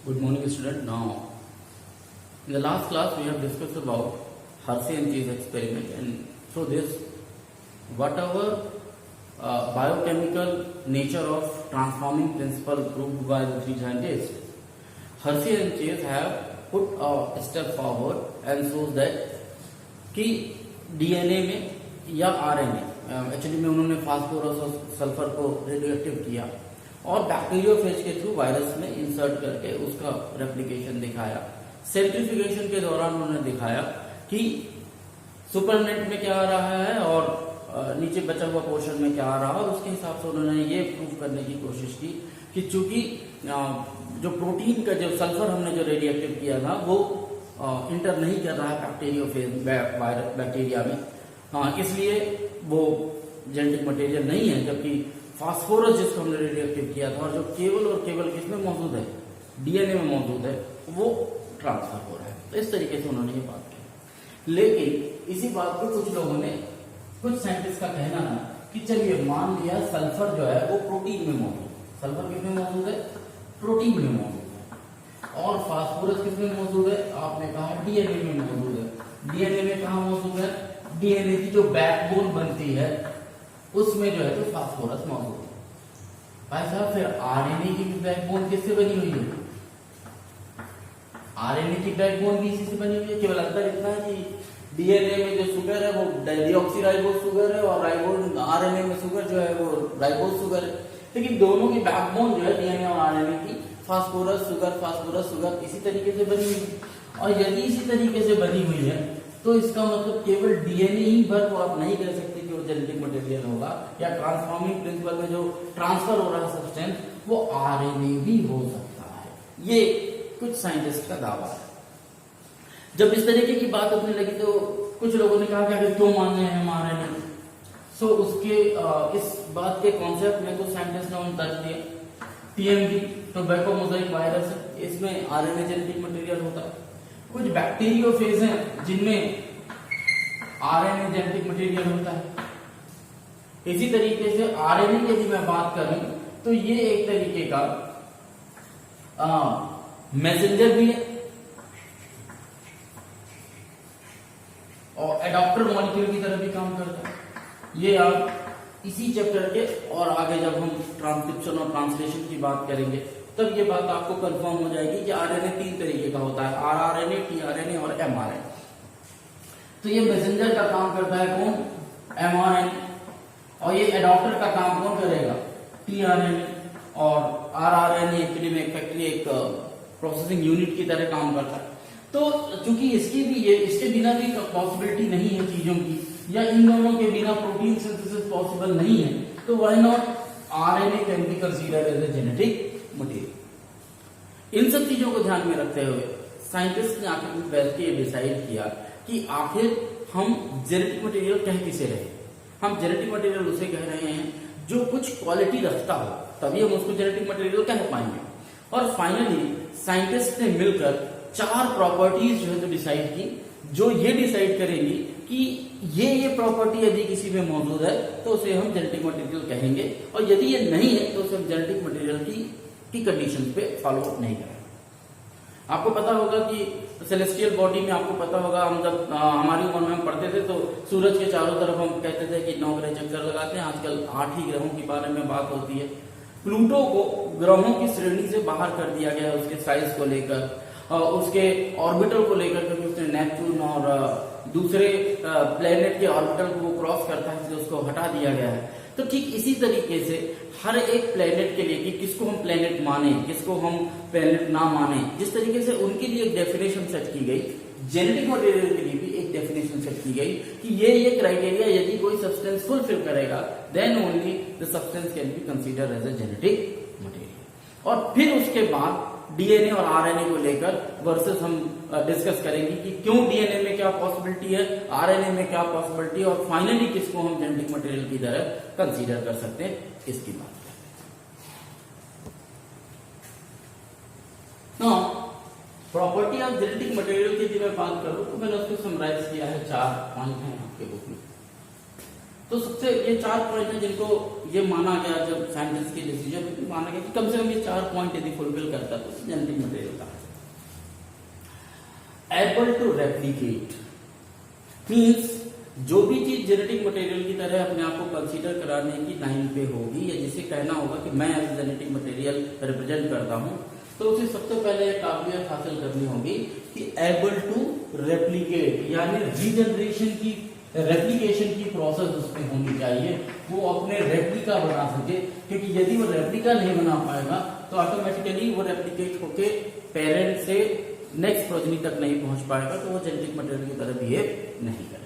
Good morning, student. Now, in the last class, we have discussed about Hershey and Chase experiment, and through this, whatever biochemical nature of transforming principle proved by the three scientists, Hershey and Chase have put a step forward and shows that कि DNA में या RNA actually में उन्होंने phosphorus और sulphur को radioactive किया और bacteriophage के थ्रू वायरस में इंसर्ट करके उसका रेप्लिकेशन दिखाया। सेंट्रीफ्यूगेशन के दौरान उन्होंने दिखाया कि सुपरनेट में क्या आ रहा है और नीचे बचा हुआ पोर्शन में क्या आ रहा है, और उसके हिसाब से उन्होंने ये प्रूव करने की कोशिश की कि चूंकि जो प्रोटीन का जो सल्फर हमने जो रेडियोएक्टिव किया था वो इंटर नहीं कर रहा है बैक्टीरियोफेज बैक्टीरिया में, इसलिए वो जेनेटिक मटेरियल नहीं है, जबकि फास्फोरस जिसको हमने रेडियोएक्टिव किया था और जो केवल किसमें मौजूद है, डीएनए में मौजूद है, वो ट्रांसफर हो रहा है। तो इस तरीके से उन्होंने ये बात की। लेकिन इसी बात को कुछ लोगों ने, कुछ साइंटिस्ट का कहना है कि चलिए मान लिया सल्फर जो है वो प्रोटीन में मौजूद है, सल्फर किसमें मौजूद है, प्रोटीन में मौजूद है, और फास्फोरस किसमें मौजूद है, आपने कहा डीएनए में मौजूद है। डीएनए में कहा मौजूद है, डीएनए की जो बैकबोन बनती है उसमें जो है तो फास्फोरस मौजूद है। भाई साहब फिर आरएनए की बैकबोन किससे बनी हुई है, आरएनए की बैकबोन भी इसी से बनी हुई है। केवल अंतर इतना है कि डीएनए में जो शुगर है वो डीऑक्सीराइबोस शुगर है और राइबोस आरएनए में शुगर जो है वो राइबोस शुगर है, लेकिन दोनों की बैकबोन जो है डीएनए और आरएनए की फास्फोरस शुगर इसी तरीके से बनी हुई है। और यदि इसी तरीके से बनी हुई है तो इसका मतलब केवल डीएनए ही भर को आप नहीं कह सकते कि वो जेनेटिक मटेरियल होगा, या ट्रांसफॉर्मिंग प्रिंसिपल में जो ट्रांसफर हो रहा है सब्सटेंस वो आरएनए भी हो सकता है। ये कुछ साइंटिस्ट का दावा है। जब इस तरीके की बात होने लगी तो कुछ लोगों ने कहा कि क्यों मान रहे हैं हम आरएनए। सो उसके इस बात के कॉन्सेप्ट में तो साइंटिस्ट ने उन तर्क दिए। टीएमवी टोबैको मोजाइक वायरस है, इसमें आरएनए जेनेटिक मटेरियल होता है। कुछ बैक्टीरियोफेज हैं जिनमें आरएनए जेनेटिक मटेरियल होता है। इसी तरीके से आरएनए की यदि मैं बात करूं तो ये एक तरीके का मैसेंजर भी है और एडॉप्टर मॉलिक्यूल की तरह भी काम करता है। ये आप इसी चैप्टर के और आगे जब हम ट्रांसक्रिप्शन और ट्रांसलेशन की बात करेंगे तब ये बात आपको कंफर्म हो जाएगी कि आरएनए तीन तरीके का होता है, आरआरएनए, टीआरएनए और एमआरएनए। तो ये मैसेंजर का काम करता है कौन, एमआरएनए, और ये एडॉप्टर का काम कौन करेगा, टीआरएनए, और आरआरएनए एक्चुअली में फैक्ट्री एक प्रोसेसिंग यूनिट की तरह काम करता है। तो चूंकि इसके बिना भी पॉसिबिलिटी नहीं है चीजों की, या इन दोनों के बिना प्रोटीन सिंथेसिस पॉसिबल नहीं है, तो why not RNA can be considered as a genetic material. इन सब चीजों को ध्यान में रखते हुए साइंटिस्ट ने आखिर में बैठ के डिसाइड किया कि आखिर हम जेनेटिक मटेरियल कह किसे रहे। हम जेनेटिक मटेरियल उसे कह रहे हैं जो कुछ क्वालिटी रखता हो, तभी हम उसको जेनेटिक मटेरियल कह पाएंगे। और फाइनली साइंटिस्ट ने मिलकर 4 प्रॉपर्टीज जो है तो डिसाइड की, जो ये डिसाइड करेंगी कि ये प्रॉपर्टी यदि किसी में मौजूद है तो उसे हम जेनेटिक मटेरियल कहेंगे, और यदि ये नहीं है तो उसे हम जेनेटिक मटेरियल की कंडीशन पे फॉलो नहीं करेंगे। आपको पता होगा कि सेलेस्टियल बॉडी में, आपको पता होगा हम जब हमारी उम्र में हम पढ़ते थे तो सूरज के चारों तरफ हम कहते थे कि 9 ग्रह चक्कर लगाते हैं। आजकल 8 ही ग्रहों के बारे में बात होती है। प्लूटो को ग्रहों की श्रेणी से बाहर कर दिया गया है उसके साइज को लेकर, उसके ऑर्बिटल को लेकर, क्योंकि उसने नेपच्यून और दूसरे प्लेनेट के ऑर्बिटल को क्रॉस करता है इसलिए उसको हटा दिया गया है। तो ठीक इसी तरीके से हर एक प्लेनेट के लिए कि किसको हम प्लेनेट माने, किसको हम प्लेनेट ना माने, जिस तरीके से उनके लिए एक डेफिनेशन सेट की गई, जेनेटिक मटेरियल के लिए भी एक डेफिनेशन सेट की गई कि ये क्राइटेरिया यदि कोई सब्सटेंस फुलफिल करेगा then only the substance can be considered as a genetic material. और फिर उसके बाद डीएनए और आरएनए को लेकर वर्सेस हम डिस्कस करेंगे कि क्यों डीएनए में क्या पॉसिबिलिटी है, आरएनए में क्या पॉसिबिलिटी है, और फाइनली किसको हम जेनेटिक मटेरियल की तरह कंसीडर कर सकते हैं, इसकी बात करें। प्रॉपर्टी ऑफ जेनेटिक मटेरियल की यदि मैं बात करूं तो मैंने उसको समराइज किया है, 4 पॉइंट हैं आपके बुक में। तो सबसे ये 4 पॉइंट है जिनको ये माना गया, जब साइंटिस्ट की डिसीजन माना गया कि कम से कम ये 4 पॉइंट यदि फुलफिल करता तो जेनेटिक मटेरियल का एबल टू रेप्लीकेट मीन्स जो भी चीज जेनेटिक मटेरियल की तरह अपने आप को कंसीडर कराने की लाइन पे होगी या जिसे कहना होगा कि मैं एज जेनेटिक मटेरियल रिप्रेजेंट करता हूं, तो उसे सबसे पहले काबिलियत हासिल करनी होगी कि एबल टू रेप्लीकेट, यानी रीजनरेशन की रेप्लिकेशन की प्रोसेस उसमें होनी चाहिए, वो अपने रेप्लिका बना सके, क्योंकि यदि वो रेप्लिका नहीं बना पाएगा तो ऑटोमेटिकली वो रेप्लिकेट होके पेरेंट से नेक्स्ट प्रोजेनी तक नहीं पहुंच पाएगा, तो वो जेनेटिक मटेरियल की तरह बिहेव नहीं करेगा।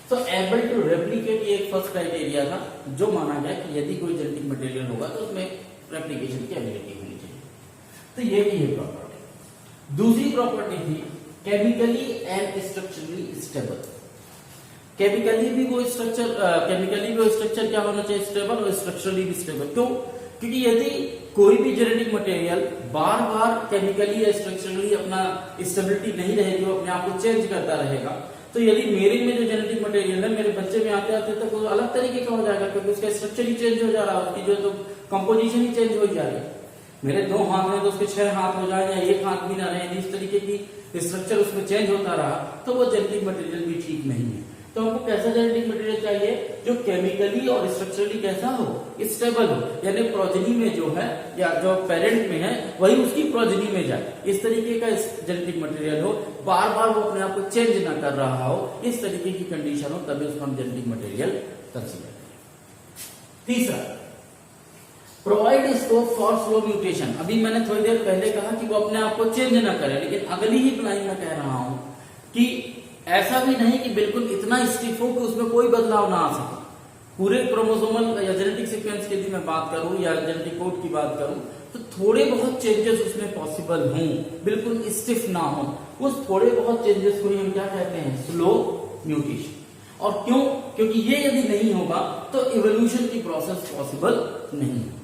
तो एबल टू रेप्लिकेट ये एक फर्स्ट क्राइटेरिया था जो माना गया कि यदि कोई जेनेटिक मटेरियल होगा तो उसमें रेप्लिकेशन की एबिलिटी होनी चाहिए। तो ये प्रॉपर्टी। दूसरी प्रॉपर्टी थी chemically and structurally stable. Chemically भी वो स्ट्रक्चर क्या होना चाहिए, स्टेबल, और स्ट्रक्चरली भी स्टेबल। क्यों? क्योंकि यदि कोई भी जेनेटिक मटेरियल बार बार केमिकली या स्ट्रक्चरली अपना स्टेबिलिटी नहीं रहेगी, वो अपने आप को चेंज करता रहेगा, तो यदि मेरे में जो जेनेटिक मटेरियल है मेरे बच्चे में आते आते तक वो अलग तरीके का हो जाएगा, क्योंकि उसका स्ट्रक्चर ही चेंज हो जा रहा है, उसकी जो कंपोजिशन ही चेंज हो जा रही है। मेरे 2 हाथ में तो उसके 6 हाथ हो जाए या 1 हाथ भी ना रहे, इस तरीके की स्ट्रक्चर उसमें चेंज होता रहा तो वो जेनेटिक मटेरियल भी ठीक नहीं है। तो हमको कैसा जेनेटिक मटेरियल चाहिए जो केमिकली और स्ट्रक्चरली कैसा हो, स्टेबल हो, यानी प्रोजेनी में जो है या जो पेरेंट में है वही उसकी प्रोजेनी में जाए, इस तरीके का जेनेटिक मटेरियल हो, बार बार वो अपने आप को चेंज ना कर रहा हो, इस तरीके की कंडीशन हो, तभी उसको हम जेनेटिक मटेरियल कंसीडर करें। तीसरा, provide scope for slow mutation. अभी मैंने थोड़ी देर पहले कहा कि वो अपने आप को चेंज ना करे, लेकिन अगली ही लाइन में कह रहा हूं कि ऐसा भी नहीं कि बिल्कुल इतना स्टिफ हो कि उसमें कोई बदलाव ना आ सके। पूरे क्रोमोसोमल या जेनेटिक सीक्वेंस की यदि मैं बात करूं या जेनेटिक कोड की बात करूं तो थोड़े बहुत चेंजेस उसमें पॉसिबल हों, बिल्कुल स्टिफ ना हो। उस थोड़े बहुत चेंजेस को ही हम क्या कहते हैं, स्लो म्यूटेशन। और क्यों? क्योंकि ये यदि नहीं होगा तो इवोल्यूशन की प्रोसेस पॉसिबल नहीं है।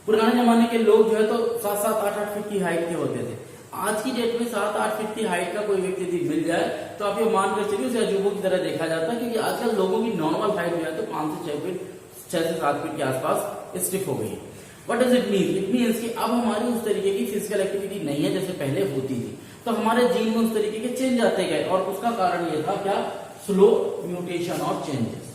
पुराने जमाने के लोग जो है तो 7-7, 8-8 फीट की हाइट के होते थे। आज की डेट में 7-8 फीट की हाइट का कोई व्यक्ति यदि मिल जाए तो आप ये मानकर चलिए उसे अजूबों की तरह देखा जाता है, क्योंकि आजकल लोगों की नॉर्मल हाइट जो है तो 5 से 6 फीट, 6 से 7 फीट के आसपास स्टिफ हो गई है। What does it mean? It means कि अब हमारी उस तरीके की फिजिकल एक्टिविटी नहीं है जैसे पहले होती थी, तो हमारे जीन में उस तरीके के चेंज आते गए, और उसका कारण ये था क्या, स्लो म्यूटेशन और चेंजेस।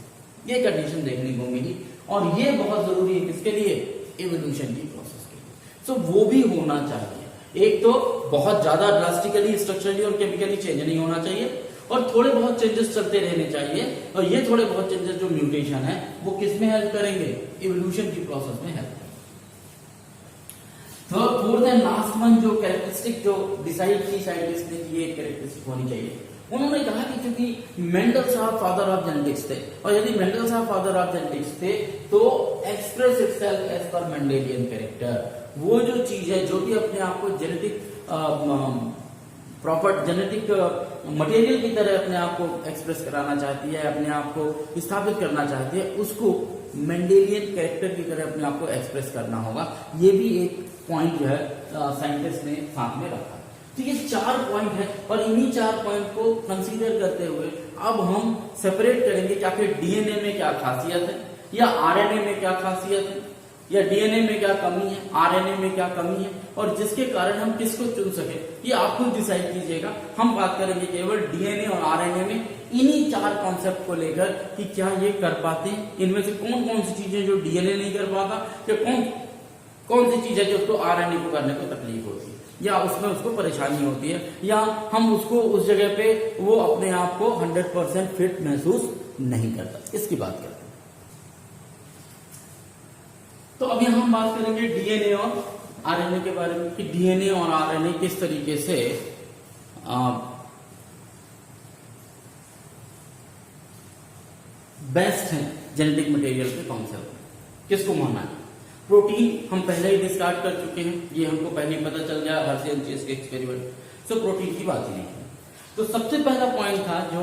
ये कंडीशन देखने को मिली, और ये बहुत जरूरी है किसके लिए, इवोल्यूशन की प्रोसेस के लिए। सो वो भी होना चाहिए। एक तो बहुत ज्यादा ड्रास्टिकली स्ट्रक्चरली और केमिकली चेंज नहीं होना चाहिए, और थोड़े बहुत चेंजेस चलते रहने चाहिए, और ये थोड़े बहुत चेंजेस जो म्यूटेशन है वो किसमें हेल्प करेंगे, इवोल्यूशन की प्रोसेस में हेल्प करेंगे। तो फोर्थ एंड लास्ट वन जो कैरेक्टरिस्टिक जो डिसाइड की साइंटिस्ट ने ये कैरेक्टरिस्टिक होनी चाहिए, उन्होंने कहा कि क्योंकि मेंडल साहब फादर ऑफ जेनेटिक्स थे, और यदि मेंडल साहब फादर ऑफ जेनेटिक्स थे तो express itself as per Mendelian character, वो जो चीज है जो भी अपने आप को जेनेटिक प्रॉपर जेनेटिक मटेरियल की तरह अपने आप को एक्सप्रेस कराना चाहती है, अपने आप को स्थापित करना चाहती है, उसको मेंडेलियन कैरेक्टर की तरह अपने आप को एक्सप्रेस करना होगा। ये भी एक पॉइंट जो है साइंटिस्ट ने साथ में रखा। तो ये 4 पॉइंट है, और इन्हीं 4 पॉइंट को कंसीडर करते हुए अब हम सेपरेट करेंगे कि आखिर डीएनए में क्या खासियत है, या आरएनए में क्या खासियत है, या डीएनए में क्या कमी है, आरएनए में क्या कमी है, और जिसके कारण हम किसको चुन सके ये आप खुद डिसाइड कीजिएगा। हम बात करेंगे केवल डीएनए और आरएनए में इन्हीं 4 कॉन्सेप्ट को लेकर कि क्या ये कर पाते हैं, इनमें से कौन कौन सी चीजें जो डीएनए नहीं कर पाता, या कौन सी चीज है जो उसको आरएनए को करने को तकलीफ होती है, या उसमें उसको परेशानी होती है, या हम उसको उस जगह पे वो अपने आप को 100% फिट महसूस नहीं करता। इसकी बात करते हैं। तो अभी हम बात करेंगे डीएनए और आरएनए के बारे में कि डीएनए और आरएनए किस तरीके से बेस्ट है जेनेटिक मटेरियल के कॉन्सेप्ट, किसको मानना है। प्रोटीन हम पहले ही डिस्कार्ड कर चुके हैं, ये हमको पहले ही पता चल गया हर्षी एंड चेस के एक्सपेरिमेंट, सो प्रोटीन की बात ही नहीं है। तो सबसे पहला पॉइंट था जो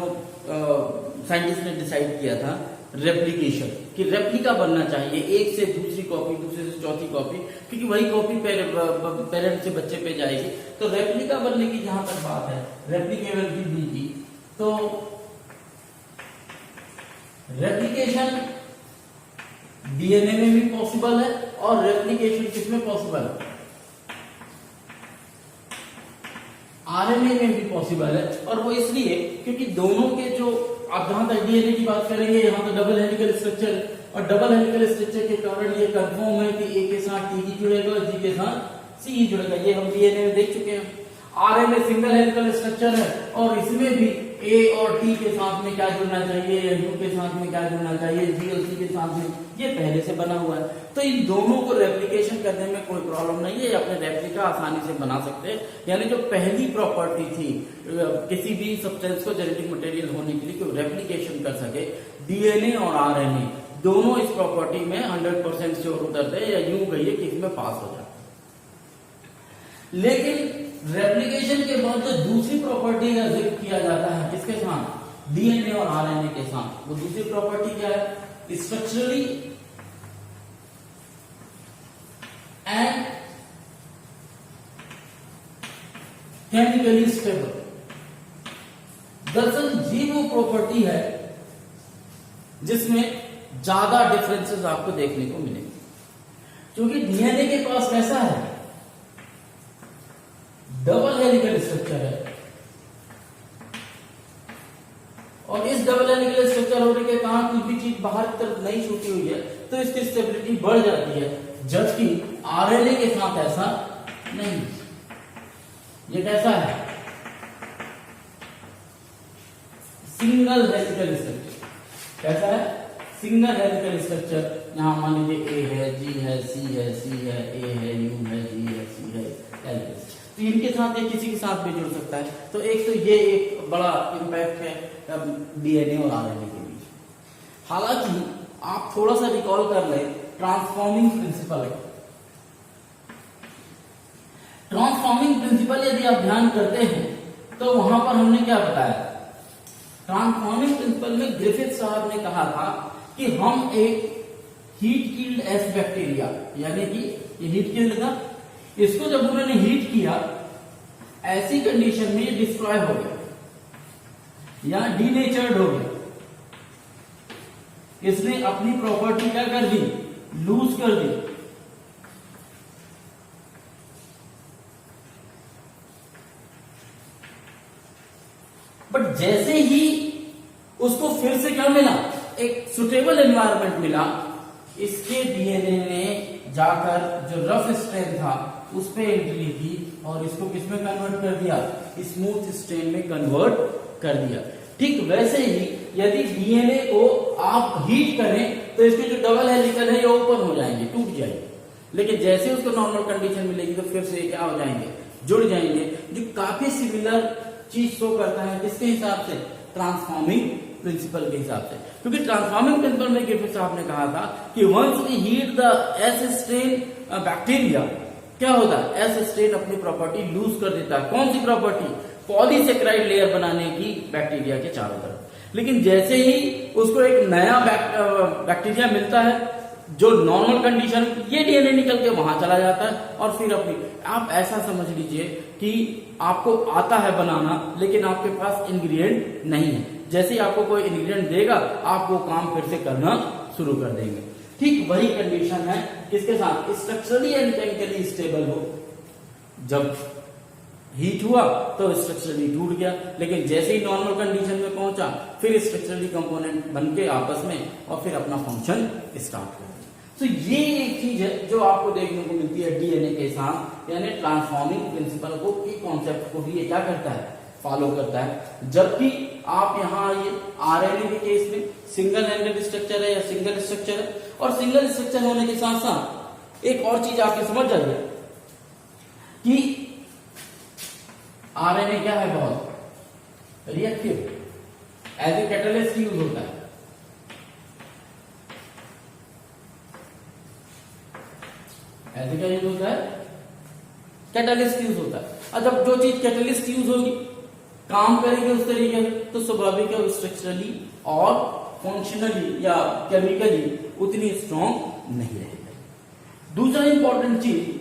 साइंटिस्ट ने डिसाइड किया था, रेप्लिकेशन, कि रेप्लिका बनना चाहिए, एक से दूसरी कॉपी, दूसरे से चौथी कॉपी, क्योंकि वही कॉपी पेरेंट से बच्चे पे जाएगी। तो रेप्लिका बनने की जहां तक बात है, रेप्लिकेबिलिटी की, तो रेप्लिकेशन डीएनए में भी पॉसिबल है और रेप्लिकेशन किसमें पॉसिबल है, आरएनए में भी पॉसिबल है। और वो इसलिए क्योंकि दोनों के जो, आप जहां तक डीएनए की बात करेंगे यहाँ तो डबल हेलिकल स्ट्रक्चर है, और डबल हेलिकल स्ट्रक्चर के कारण ये कंफर्म है कि ए के साथ टी ही जुड़ेगा और जी के साथ सी ही जुड़ेगा, ये हम डीएनए में देख चुके हैं। आरएनए सिंगल हेलिकल स्ट्रक्चर है और इसमें भी ए और टी के साथ में क्या जुड़ना चाहिए, यू के साथ में क्या जुड़ना चाहिए, जी और सी के साथ में, ये पहले से बना हुआ है। तो इन दोनों को रेप्लिकेशन करने में कोई प्रॉब्लम नहीं है, अपने रेप्लिका आसानी से बना सकते हैं। यानी जो पहली प्रॉपर्टी थी किसी भी सब्सटेंस को जेनेटिक मटेरियल होने के लिए कोई रेप्लिकेशन कर सके, डीएनए और आरएनए दोनों इस प्रॉपर्टी में 100% श्योर उतरते हैं, या यूं कहिए कि इसमें पास हो जाते। लेकिन रेप्लिकेशन के बाद जो दूसरी प्रॉपर्टी का जिक्र किया जाता है किसके साथ, डीएनए और आरएनए के साथ, वो दूसरी प्रॉपर्टी क्या है, स्ट्रक्चरली एंड केमिकली स्टेबल। दरअसल ये वो प्रॉपर्टी है जिसमें ज्यादा डिफरेंसेस आपको देखने को मिलेंगे, क्योंकि डीएनए के पास कैसा है, डबल हेलिकल स्ट्रक्चर है, और इस डबल हेलिकल स्ट्रक्चर होने के कारण कुछ भी चीज बाहर की तरफ नहीं छूटी हुई है तो इसकी स्टेबिलिटी बढ़ जाती है, जबकि आरएनए के साथ ऐसा नहीं। ये कैसा है, सिंगल हेलिकल स्ट्रक्चर, कैसा है, सिंगल हेलिकल स्ट्रक्चर। यहां मान लीजिए ए है, जी है, सी है, सी है, ए है, यू है, जी है, सी है, एल है। तो इनके साथ ये किसी के साथ भी जुड़ सकता है। तो एक तो ये एक बड़ा इंपैक्ट है डीएनए और आरएनए के बीच। हालांकि आप थोड़ा सा रिकॉल कर ले, ट्रांसफॉर्मिंग प्रिंसिपल है। ट्रांसफॉर्मिंग प्रिंसिपल यदि आप ध्यान करते हैं तो वहां पर हमने क्या बताया, ट्रांसफॉर्मिंग प्रिंसिपल में ग्रिफिथ साहब ने कहा था कि हम एक हीट किल्ड एस बैक्टीरिया, यानी कि ये हीट किल्ड था, इसको जब उन्होंने हीट किया ऐसी कंडीशन में ये डिस्ट्रॉय हो गया या डीनेचर्ड हो गया, इसने अपनी प्रॉपर्टी क्या कर दी, लूज कर दी। बट जैसे ही उसको फिर से क्या मिला, एक सुटेबल एनवायरनमेंट मिला, इसके डीएनए ने जाकर जो रफ स्ट्रेन था उस पे एंट्री की और इसको किसमें कन्वर्ट कर दिया, स्मूथ स्ट्रेन में कन्वर्ट कर दिया। ठीक वैसे ही यदि डीएनए को आप हीट करें तो इसके जो डबल हेलिकल है ये ओपन हो जाएंगे, टूट जाएंगे, लेकिन जैसे उसको नॉर्मल कंडीशन मिलेगी तो फिर से क्या हो जाएंगे, जुड़ जाएंगे, जो काफी सिमिलर चीज शो करता है किसके हिसाब से, ट्रांसफॉर्मिंग प्रिंसिपल के हिसाब से। क्योंकि ट्रांसफॉर्मिंग प्रिंसिपल में ग्रिफिथ साहब ने कहा था कि once we heat the S strain bacteria, क्या होता है, एस स्ट्रेन अपनी प्रॉपर्टी लूज कर देता है। कौन सी प्रॉपर्टी, पॉलीसेक्राइड लेयर बनाने की बैक्टीरिया के चारों तरफ। लेकिन जैसे ही उसको एक नया बैक्टीरिया मिलता है जो नॉर्मल कंडीशन, ये डीएनए निकल के वहां चला जाता है और फिर अपनी, आप ऐसा समझ लीजिए कि आपको आता है बनाना लेकिन आपके पास इंग्रेडिएंट नहीं है, जैसे ही आपको कोई इंग्रेडिएंट देगा आप वो काम फिर से करना शुरू कर देंगे। ठीक वही कंडीशन है किसके साथ, स्ट्रक्चरली एंड केमिकली स्टेबल हो, जब हीट हुआ तो स्ट्रक्चरली टूट गया, लेकिन जैसे ही नॉर्मल कंडीशन में पहुंचा फिर स्ट्रक्चरली कंपोनेंट बनके आपस में और फिर अपना फंक्शन स्टार्ट कर दिया। तो ये एक चीज है जो आपको देखने को मिलती है डीएनए के साथ, यानी ट्रांसफॉर्मिंग प्रिंसिपल को, की कॉन्सेप्ट को भी ये क्या करता है, फॉलो करता है। जबकि आप यहाँ ये आरएनए के केस में सिंगल एंडेड स्ट्रक्चर है या सिंगल स्ट्रक्चर है, और सिंगल स्ट्रक्चर होने के साथ साथ एक और चीज आपके समझ जाइए कि आरएनए क्या है, बहुत reactive, as a catalyst use होता है। ऐसे क्या यूज होता है, कैटलिस्ट यूज होता है। और जब जो चीज कैटलिस्ट यूज होगी, काम करेगी उस तरीके से, तो स्वाभाविक है स्ट्रक्चरली और फंक्शनली या केमिकली उतनी स्ट्रॉन्ग नहीं रहेगी। दूसरा इंपॉर्टेंट चीज,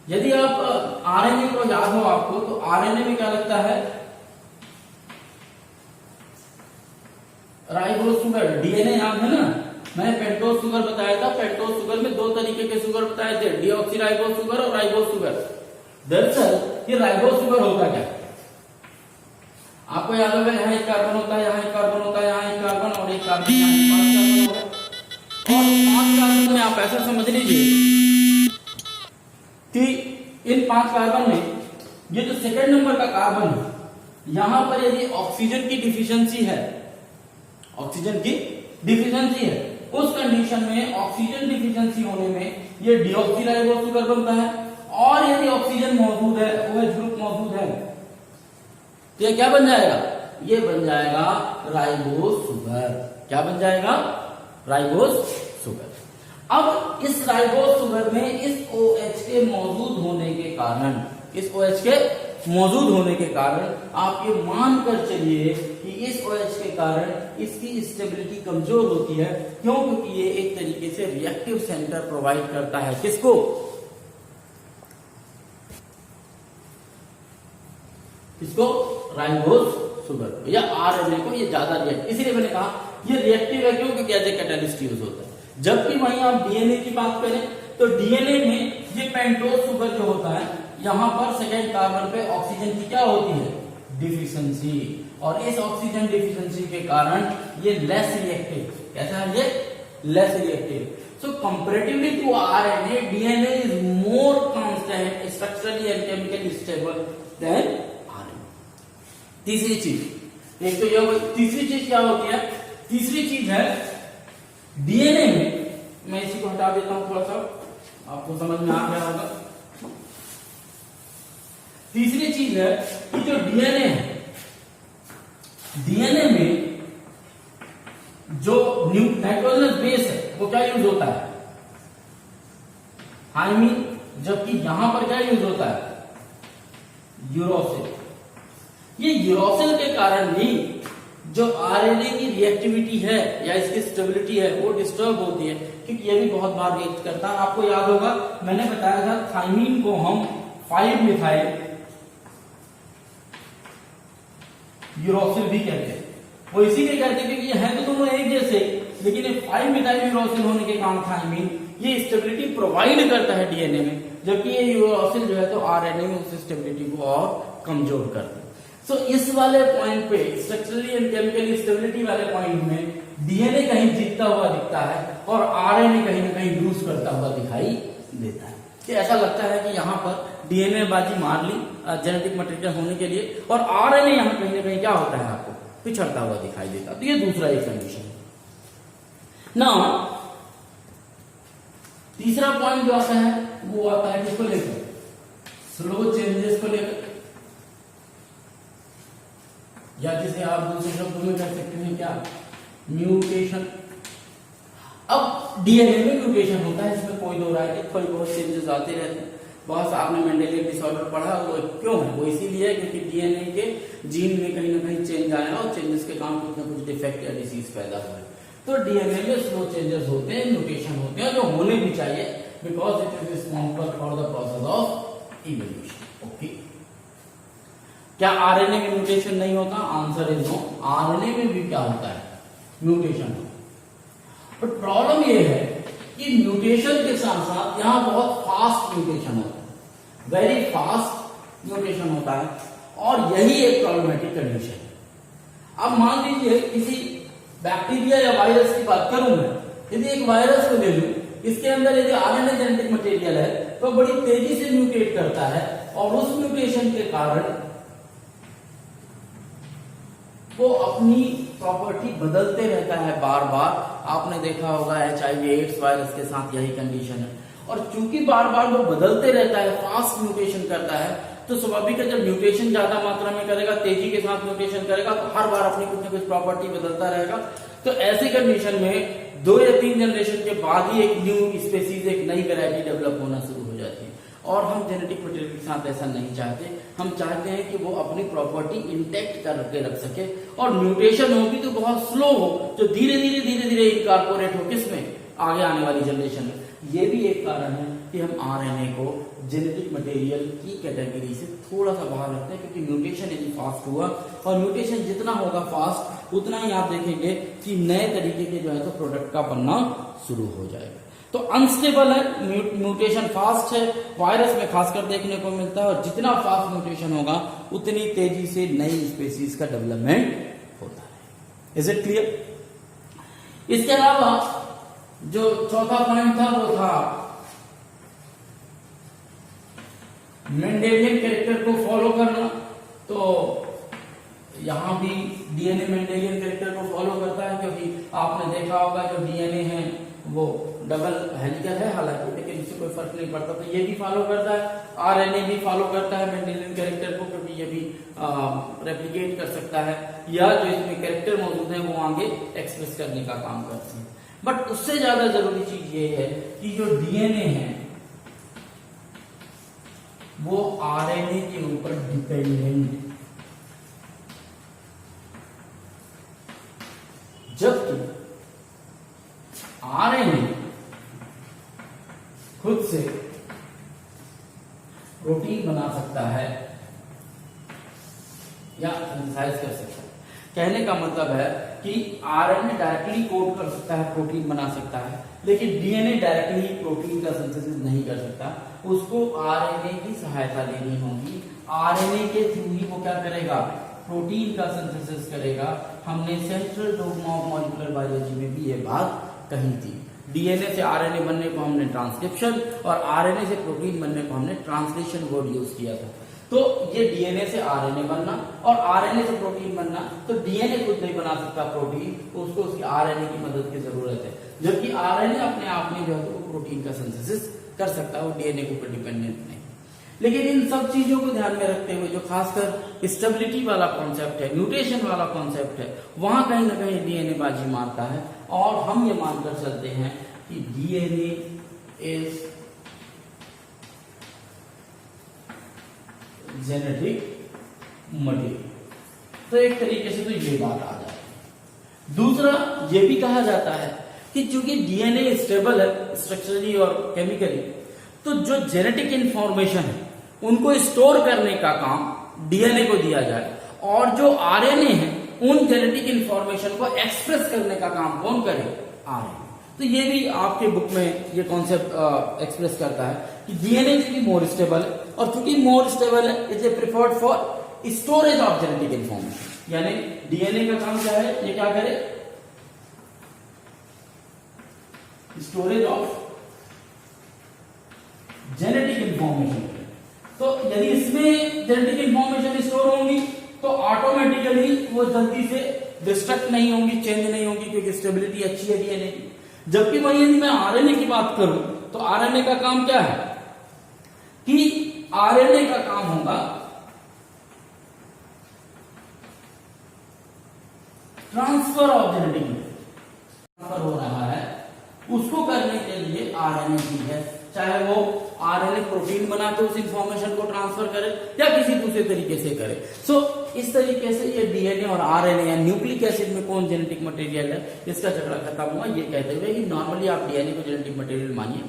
यदि आप आरएनए को याद हो आपको, तो आरएनए में क्या लगता है, राइबोसोम, डीएनए याद है ना, मैंने पेंटोज शुगर बताया था। पेंटोज शुगर में दो तरीके के शुगर बताए थे, डीऑक्सीराइबोज शुगर और राइबोज शुगर। दरअसल ये राइबोज शुगर होता क्या है, आपको याद होगा, यहाँ एक कार्बन होता है, यहाँ एक कार्बन होता है, यहाँ एक कार्बन और एक कार्बन, यहाँ 5 कार्बन हो गए। और 5 कार्बन में आप ऐसा समझ लीजिए कि इन 5 कार्बन में ये जो सेकंड नंबर का कार्बन है, यहां पर यदि ऑक्सीजन की डिफिशियंसी है, ऑक्सीजन की डिफिशियंसी है, उस कंडीशन में ऑक्सीजन डिफिशियंसी होने में ये डीऑक्सीराइबोज शुगर बनता है। और यदि ऑक्सीजन मौजूद है, OH ग्रुप मौजूद है, तो ये क्या बन जाएगा, ये बन जाएगा राइबोज शुगर। क्या बन जाएगा, राइबोज शुगर। अब इस राइबोज शुगर में इस OH के मौजूद होने के कारण, इस OH के मौजूद होने के कारण आप ये मान कर चलिए कि इस OH के कारण इसकी स्टेबिलिटी कमजोर होती है। क्यों, क्योंकि ये एक तरीके से रिएक्टिव सेंटर प्रोवाइड करता है, किसको, किसको, राइबोज शुगर या आरएनए को। ये ज्यादा रिएक्टिव, इसीलिए मैंने कहा ये रिएक्टिव है, क्यों, क्योंकि एज ए कैटालिस्ट यूज होता है। जबकि वहीं आप डीएनए की बात करें तो डीएनए में ये पेंटोज शुगर जो होता है, यहां पर सेकेंड कार्बन पे ऑक्सीजन की क्या होती है, डिफिशियंसी, और इस ऑक्सीजन डिफिशियंसी के कारण ये लेस रिएक्टिव। कैसा है, ये less reactive. So comparatively to RNA, DNA is more constant structurally and chemically stable than RNA. तीसरी चीज, एक तो ये, तीसरी चीज क्या होती है, तीसरी चीज है डीएनए में, मैं इसी को हटा देता हूं थोड़ा सा, आपको समझ में आ गया होगा। तीसरी चीज है कि जो डीएनए है, डीएनए में जो नाइट्रोजनस बेस है वो क्या यूज होता है, थायमीन, जबकि यहां पर क्या यूज होता है, यूरोसिल। ये यूरोसिल के कारण भी जो आरएनए की रिएक्टिविटी है या इसकी स्टेबिलिटी है वो डिस्टर्ब होती है, क्योंकि ये भी बहुत बार रिएक्ट करता है। आपको याद होगा मैंने बताया था थायमीन को हम 5 मिथाइल यूरोसिल भी कहते हैं। वो इसीलिए कहते हैं क्योंकि ये है तो दोनों एक जैसे, लेकिन ये 5 मिथाइल यूरोसिल होने के कारण थायमीन ये स्टेबिलिटी प्रोवाइड करता है डीएनए में, जबकि ये यूरोसिल जो है तो आरएनए में उस स्टेबिलिटी को और कमजोर करता है। सो इस वाले पॉइंट पे, स्ट्रक्चरली एंड केमिकली स्टेबिलिटी वाले पॉइंट में डीएनए कहीं जीतता हुआ दिखता है और आरएनए कहीं ना कहीं लूज करता हुआ दिखाई देता है। कि ऐसा लगता है कि यहाँ पर डीएनए बाजी मार ली जेनेटिक मटेरियल होने के लिए, और आरएनए यहाँ कहीं ना कहीं क्या होता है, आपको पिछड़ता हुआ दिखाई देता। तो ये दूसरा एक कंडीशन है ना। तीसरा पॉइंट जो आता है वो आता है किसको लेकर, स्लो चेंजेस को लेकर, या जिसे आप दूसरे शब्दों में कह सकते हैं क्या, म्यूटेशन। अब डीएनए में म्यूटेशन होता है, इसमें कोई दो राय नहीं, थोड़ी बहुत चेंजेस आते रहते हैं। बहुत आपने मेंडेलियन डिसऑर्डर पढ़ा, वो क्यों है, वो इसीलिए है क्योंकि डीएनए के जीन में कहीं ना कहीं चेंज आया और चेंजेस के कारण कुछ ना कुछ डिफेक्ट या डिसीज पैदा हुआ है। तो डीएनए में स्लो चेंजेस होते हैं, म्यूटेशन होते हैं, जो होने भी चाहिए, because it is responsible for the process of evolution. Okay, क्या आरएनए में म्यूटेशन नहीं होता, आंसर इज नो। आरएनए में भी क्या होता है, म्यूटेशन होता है। बट प्रॉब्लम ये है कि म्यूटेशन के साथ साथ यहां बहुत फास्ट म्यूटेशन होता है, वेरी फास्ट म्यूटेशन होता है, और यही एक प्रॉब्लमेटिक कंडीशन है। अब मान लीजिए किसी बैक्टीरिया या वायरस की बात करूं मैं, यदि एक वायरस को ले लूं, इसके अंदर यदि आरएनए जेनेटिक मटेरियल है तो बड़ी तेजी से म्यूटेट करता है, और उस म्यूटेशन के कारण वो अपनी प्रॉपर्टी बदलते रहता है बार बार। आपने देखा होगा HIV एड्स वायरस के साथ यही कंडीशन है, और चूंकि बार बार वो बदलते रहता है, फास्ट म्यूटेशन करता है, तो स्वाभाविक है जब म्यूटेशन ज्यादा मात्रा में करेगा, तेजी के साथ म्यूटेशन करेगा, तो हर बार अपनी कुछ ना कुछ प्रॉपर्टी बदलता रहेगा। तो ऐसी कंडीशन में 2 या 3 जनरेशन के बाद ही एक न्यू स्पेसीज, एक नई वैरायटी डेवलप होना शुरू हो जाती है। और हम जेनेटिक मटेरियल के साथ ऐसा नहीं चाहते, हम चाहते हैं कि वो अपनी प्रॉपर्टी इंटैक्ट करके रख सके, और म्यूटेशन होगी तो बहुत स्लो हो, जो धीरे धीरे इनकॉर्पोरेट हो किसमें, आगे आने वाली जनरेशन में। ये भी एक कारण है कि हम आरएनए को जेनेटिक मटेरियल की कैटेगरी से थोड़ा सा बाहर रखते हैं, क्योंकि म्यूटेशन यदि फास्ट हुआ, और म्यूटेशन जितना होगा फास्ट उतना ही आप देखेंगे कि नए तरीके के जो है तो प्रोडक्ट का बनना शुरू हो जाएगा। तो अनस्टेबल है, म्यूटेशन फास्ट है, वायरस में खासकर देखने को मिलता है, और जितना फास्ट म्यूटेशन होगा उतनी तेजी से नई स्पीशीज का डेवलपमेंट होता है। Is it clear? इसके अलावा जो चौथा पॉइंट था वो था मेंडेलियन कैरेक्टर को फॉलो करना। तो यहां भी डीएनए मेंडेलियन कैरेक्टर को फॉलो करता है, क्योंकि आपने देखा होगा जो डीएनए है वो डबल हेलिकल है, हालांकि लेकिन इससे कोई फर्क नहीं पड़ता, तो ये भी फॉलो करता है। आरएनए भी फॉलो करता है मेंडेलियन कैरेक्टर को, क्योंकि ये भी रेप्लिकेट कर सकता है, या जो इसमें कैरेक्टर मौजूद है वो आगे एक्सप्रेस करने का काम करते हैं। बट उससे ज्यादा जरूरी चीज ये है कि जो डीएनए है वो आरएनए के ऊपर डिपेंडेंट, जबकि आरएनए खुद से प्रोटीन बना सकता है या सिंथेसाइज कर सकता है। कहने का मतलब है कि आरएनए डायरेक्टली कोड कर सकता है, प्रोटीन बना सकता है, लेकिन डीएनए डायरेक्टली प्रोटीन का सिंथेसिस नहीं कर सकता, उसको आरएनए की सहायता लेनी होगी। आरएनए के थ्रू ही वो क्या करेगा, प्रोटीन का सिंथेसिस करेगा। हमने central dogma of molecular biology में भी ये बात कही थी। डीएनए से आरएनए बनने को हमने ट्रांसक्रिप्शन, और आरएनए से प्रोटीन बनने को हमने ट्रांसलेशन वर्ड यूज किया था। तो ये डीएनए से आरएनए बनना और आरएनए से प्रोटीन बनना, तो डीएनए खुद नहीं बना सकता प्रोटीन, उसको उसकी आरएनए की मदद की जरूरत है, जबकि आरएनए अपने आप में जो है तो प्रोटीन का सिंथेसिस कर सकता है, वो डीएनए के ऊपर डिपेंडेंट नहीं। लेकिन इन सब चीजों को ध्यान में रखते हुए जो खासकर स्टेबिलिटी वाला कॉन्सेप्ट है, म्यूटेशन वाला कॉन्सेप्ट है, वहां कहीं ना कहीं डीएनए बाजी मारता है, और हम ये मानकर चलते हैं कि डीएनए इज जेनेटिक मटेरियल। तो एक तरीके से तो ये बात आ जाती है। दूसरा ये भी कहा जाता है कि चूंकि डीएनए स्टेबल है स्ट्रक्चरली और केमिकली, तो जो जेनेटिक इंफॉर्मेशन है उनको स्टोर करने का काम डीएनए को दिया जाए, और जो आरएनए है उन जेनेटिक इंफॉर्मेशन को एक्सप्रेस करने का काम कौन करे, आरएनए। तो ये भी आपके बुक में ये कॉन्सेप्ट एक्सप्रेस करता है कि डीएनए चूंकि मोर स्टेबल है, और चूंकि मोर स्टेबल है is a preferred for storage of genetic information. यानी डीएनए का काम क्या है, ये क्या करे, स्टोरेज ऑफ जेनेटिक इंफॉर्मेशन। तो यदि इसमें जेनेटिक इंफॉर्मेशन स्टोर होंगी तो ऑटोमेटिकली वो जल्दी से डिस्ट्रक्ट नहीं होंगी, चेंज नहीं होंगी, क्योंकि स्टेबिलिटी अच्छी है डीएनए की। जबकि वही यदि मैं आरएनए की बात करूं तो आरएनए का काम क्या है कि आरएनए का काम होगा ट्रांसफर ऑफ जेनेटिक, ट्रांसफर हो रहा है, उसको करने के लिए आरएनए की है, चाहे वो आरएनए प्रोटीन बना के उस इंफॉर्मेशन को ट्रांसफर करे या किसी दूसरे तरीके से करे। सो इस तरीके से ये डीएनए और आरएनए या न्यूक्लिक एसिड में कौन जेनेटिक मटेरियल है, इसका झगड़ा खत्म हुआ ये कहते हुए कि नॉर्मली आप डीएनए को जेनेटिक मटेरियल मानिए।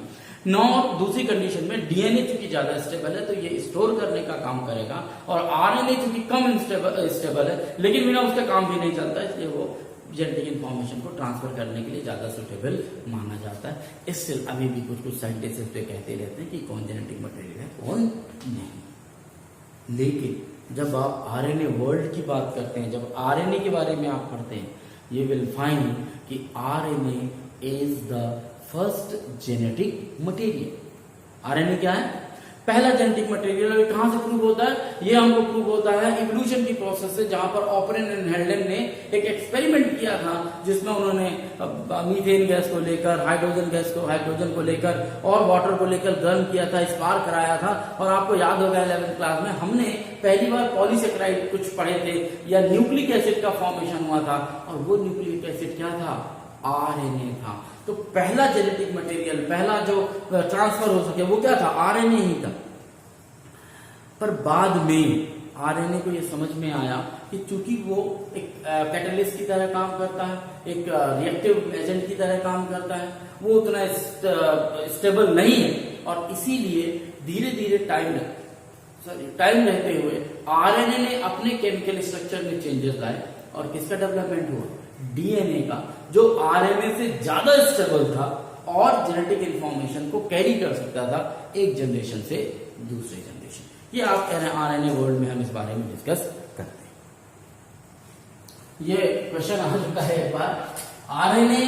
दूसरी कंडीशन में डीएनए चूंकि ज्यादा स्टेबल है तो ये स्टोर करने का काम करेगा, और आरएनए चूंकि कम स्टेबल है लेकिन बिना उसका काम भी नहीं चलता, इसलिए वो जेनेटिक इंफॉर्मेशन को ट्रांसफर करने के लिए ज्यादा सुटेबल माना जाता है। इससे अभी भी कुछ साइंटिस्ट पे कहते रहते हैं कि कौन जेनेटिक मटेरियल है कौन नहीं। लेकिन जब आप आरएनए वर्ल्ड की बात करते हैं, जब आरएनए के बारे में आप पढ़ते हैं, ये विल फाइंड कि RNA is the first genetic material. RNA क्या है, पहला जेनेटिक मटेरियल। कहां से प्रूव होता है, ये हमको प्रूव होता है इवोल्यूशन की प्रोसेस से, जहां पर ऑपरेन एंड हेल्डेन ने एक एक्सपेरिमेंट किया था जिसमें उन्होंने मीथेन गैस को लेकर, हाइड्रोजन को लेकर और वाटर को लेकर गर्म किया था, स्पार्क कराया था। और आपको याद होगा 11th क्लास में हमने पहली बार पॉलीसेकेराइड कुछ पढ़े थे, या न्यूक्लिक एसिड का फॉर्मेशन हुआ था, और वो न्यूक्लिक एसिड क्या था, आरएनए था। तो पहला जेनेटिक मटेरियल, पहला जो ट्रांसफर हो सके वो क्या था, आरएनए ही था। पर बाद में आरएनए को ये समझ में आया कि चूंकि वो एक कैटलिस्ट की तरह काम करता है, एक रिएक्टिव एजेंट की तरह काम करता है, वो उतना स्टेबल नहीं है, और इसीलिए धीरे धीरे टाइम रहते हुए आरएनए ने अपने केमिकल स्ट्रक्चर में चेंजेस लाए और किसका डेवलपमेंट हुआ? डीएनए का, जो आरएनए से ज्यादा स्टेबल था और जेनेटिक इंफॉर्मेशन को कैरी कर सकता था एक जनरेशन से दूसरे जनरेशन। ये आप कह रहे हैं आरएनए वर्ल्ड में हम इस बारे में डिस्कस करते हैं। ये क्वेश्चन आ चुका है एक बार, RNA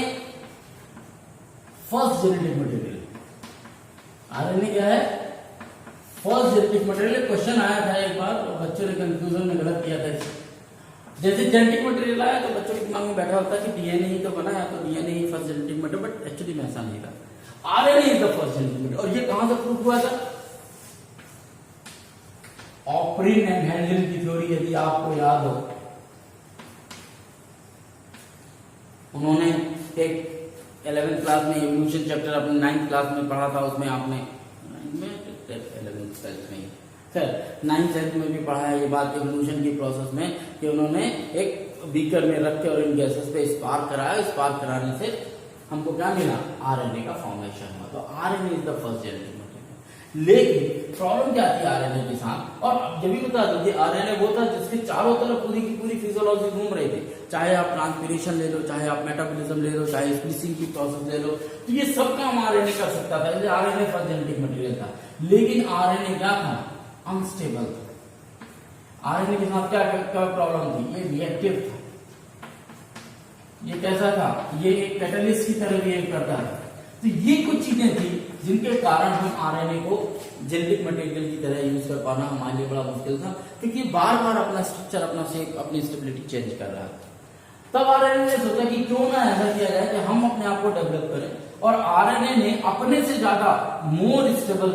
first genetic material. RNA क्या है? First genetic material. क्वेश्चन आया था एक बार और बच्चों ने कंफ्यूजन में गलत किया था। जैसे जेनेटिक मटेरियल आया तो बच्चों के दिमाग में बैठा होता है कि डीएनए ही तो बना है, तो DNA he first genetic material, but actually में ऐसा नहीं था। RNA is the first genetic material. और ये कहां से प्रूव हुआ था? ऑप्रिन एंड हेंडल की थ्योरी, यदि आपको याद हो, उन्होंने एक 11th क्लास में एवोल्यूशन चैप्टर अपने 9th क्लास में पढ़ा था, उसमें आपने 9th 10th में भी पढ़ा है ये बात एवोल्यूशन की प्रोसेस में, कि उन्होंने एक बीकर में रख के और इन गैसेस पे स्पार्क कराया, स्पार्क कराने से हमको क्या मिला? आरएनए का फॉर्मेशन हुआ। तो RNA is the first genetic material. लेकिन प्रॉब्लम क्या थी आरएनए के साथ? और जब भी बता दो, आरएनए वो था जिसके चारों तरफ पूरी की पूरी फिजियोलॉजी घूम रही थी। चाहे आप ट्रांसपिरेशन ले लो, चाहे आप मेटाबॉलिज्म ले लो, चाहे स्प्लिसिंग की प्रोसेस ले लो, तो ये सब काम आरएनए कर सकता था। इसलिए आरएनए फर्स्ट जेनेटिक मटेरियल था। लेकिन आरएनए क्या था? अनस्टेबल था। आरएनए के साथ क्या प्रॉब्लम थी? ये रिएक्टिव था। ये कैसा था? ये एक कैटलिस्ट की तरह रिएक्ट करता है। तो ये कुछ चीजें थी जिनके कारण हम आरएनए को जेनेटिक मटेरियल की तरह यूज कर पाना हमारे लिए बड़ा मुश्किल था, क्योंकि बार बार अपना स्ट्रक्चर, अपना शेप, अपनी स्टेबिलिटी चेंज कर रहा था। तब आरएनए ने सोचा कि क्यों ना ऐसा किया जाए कि हम अपने आप को डेवलप करें, और आरएनए ने अपने से ज्यादा मोर स्टेबल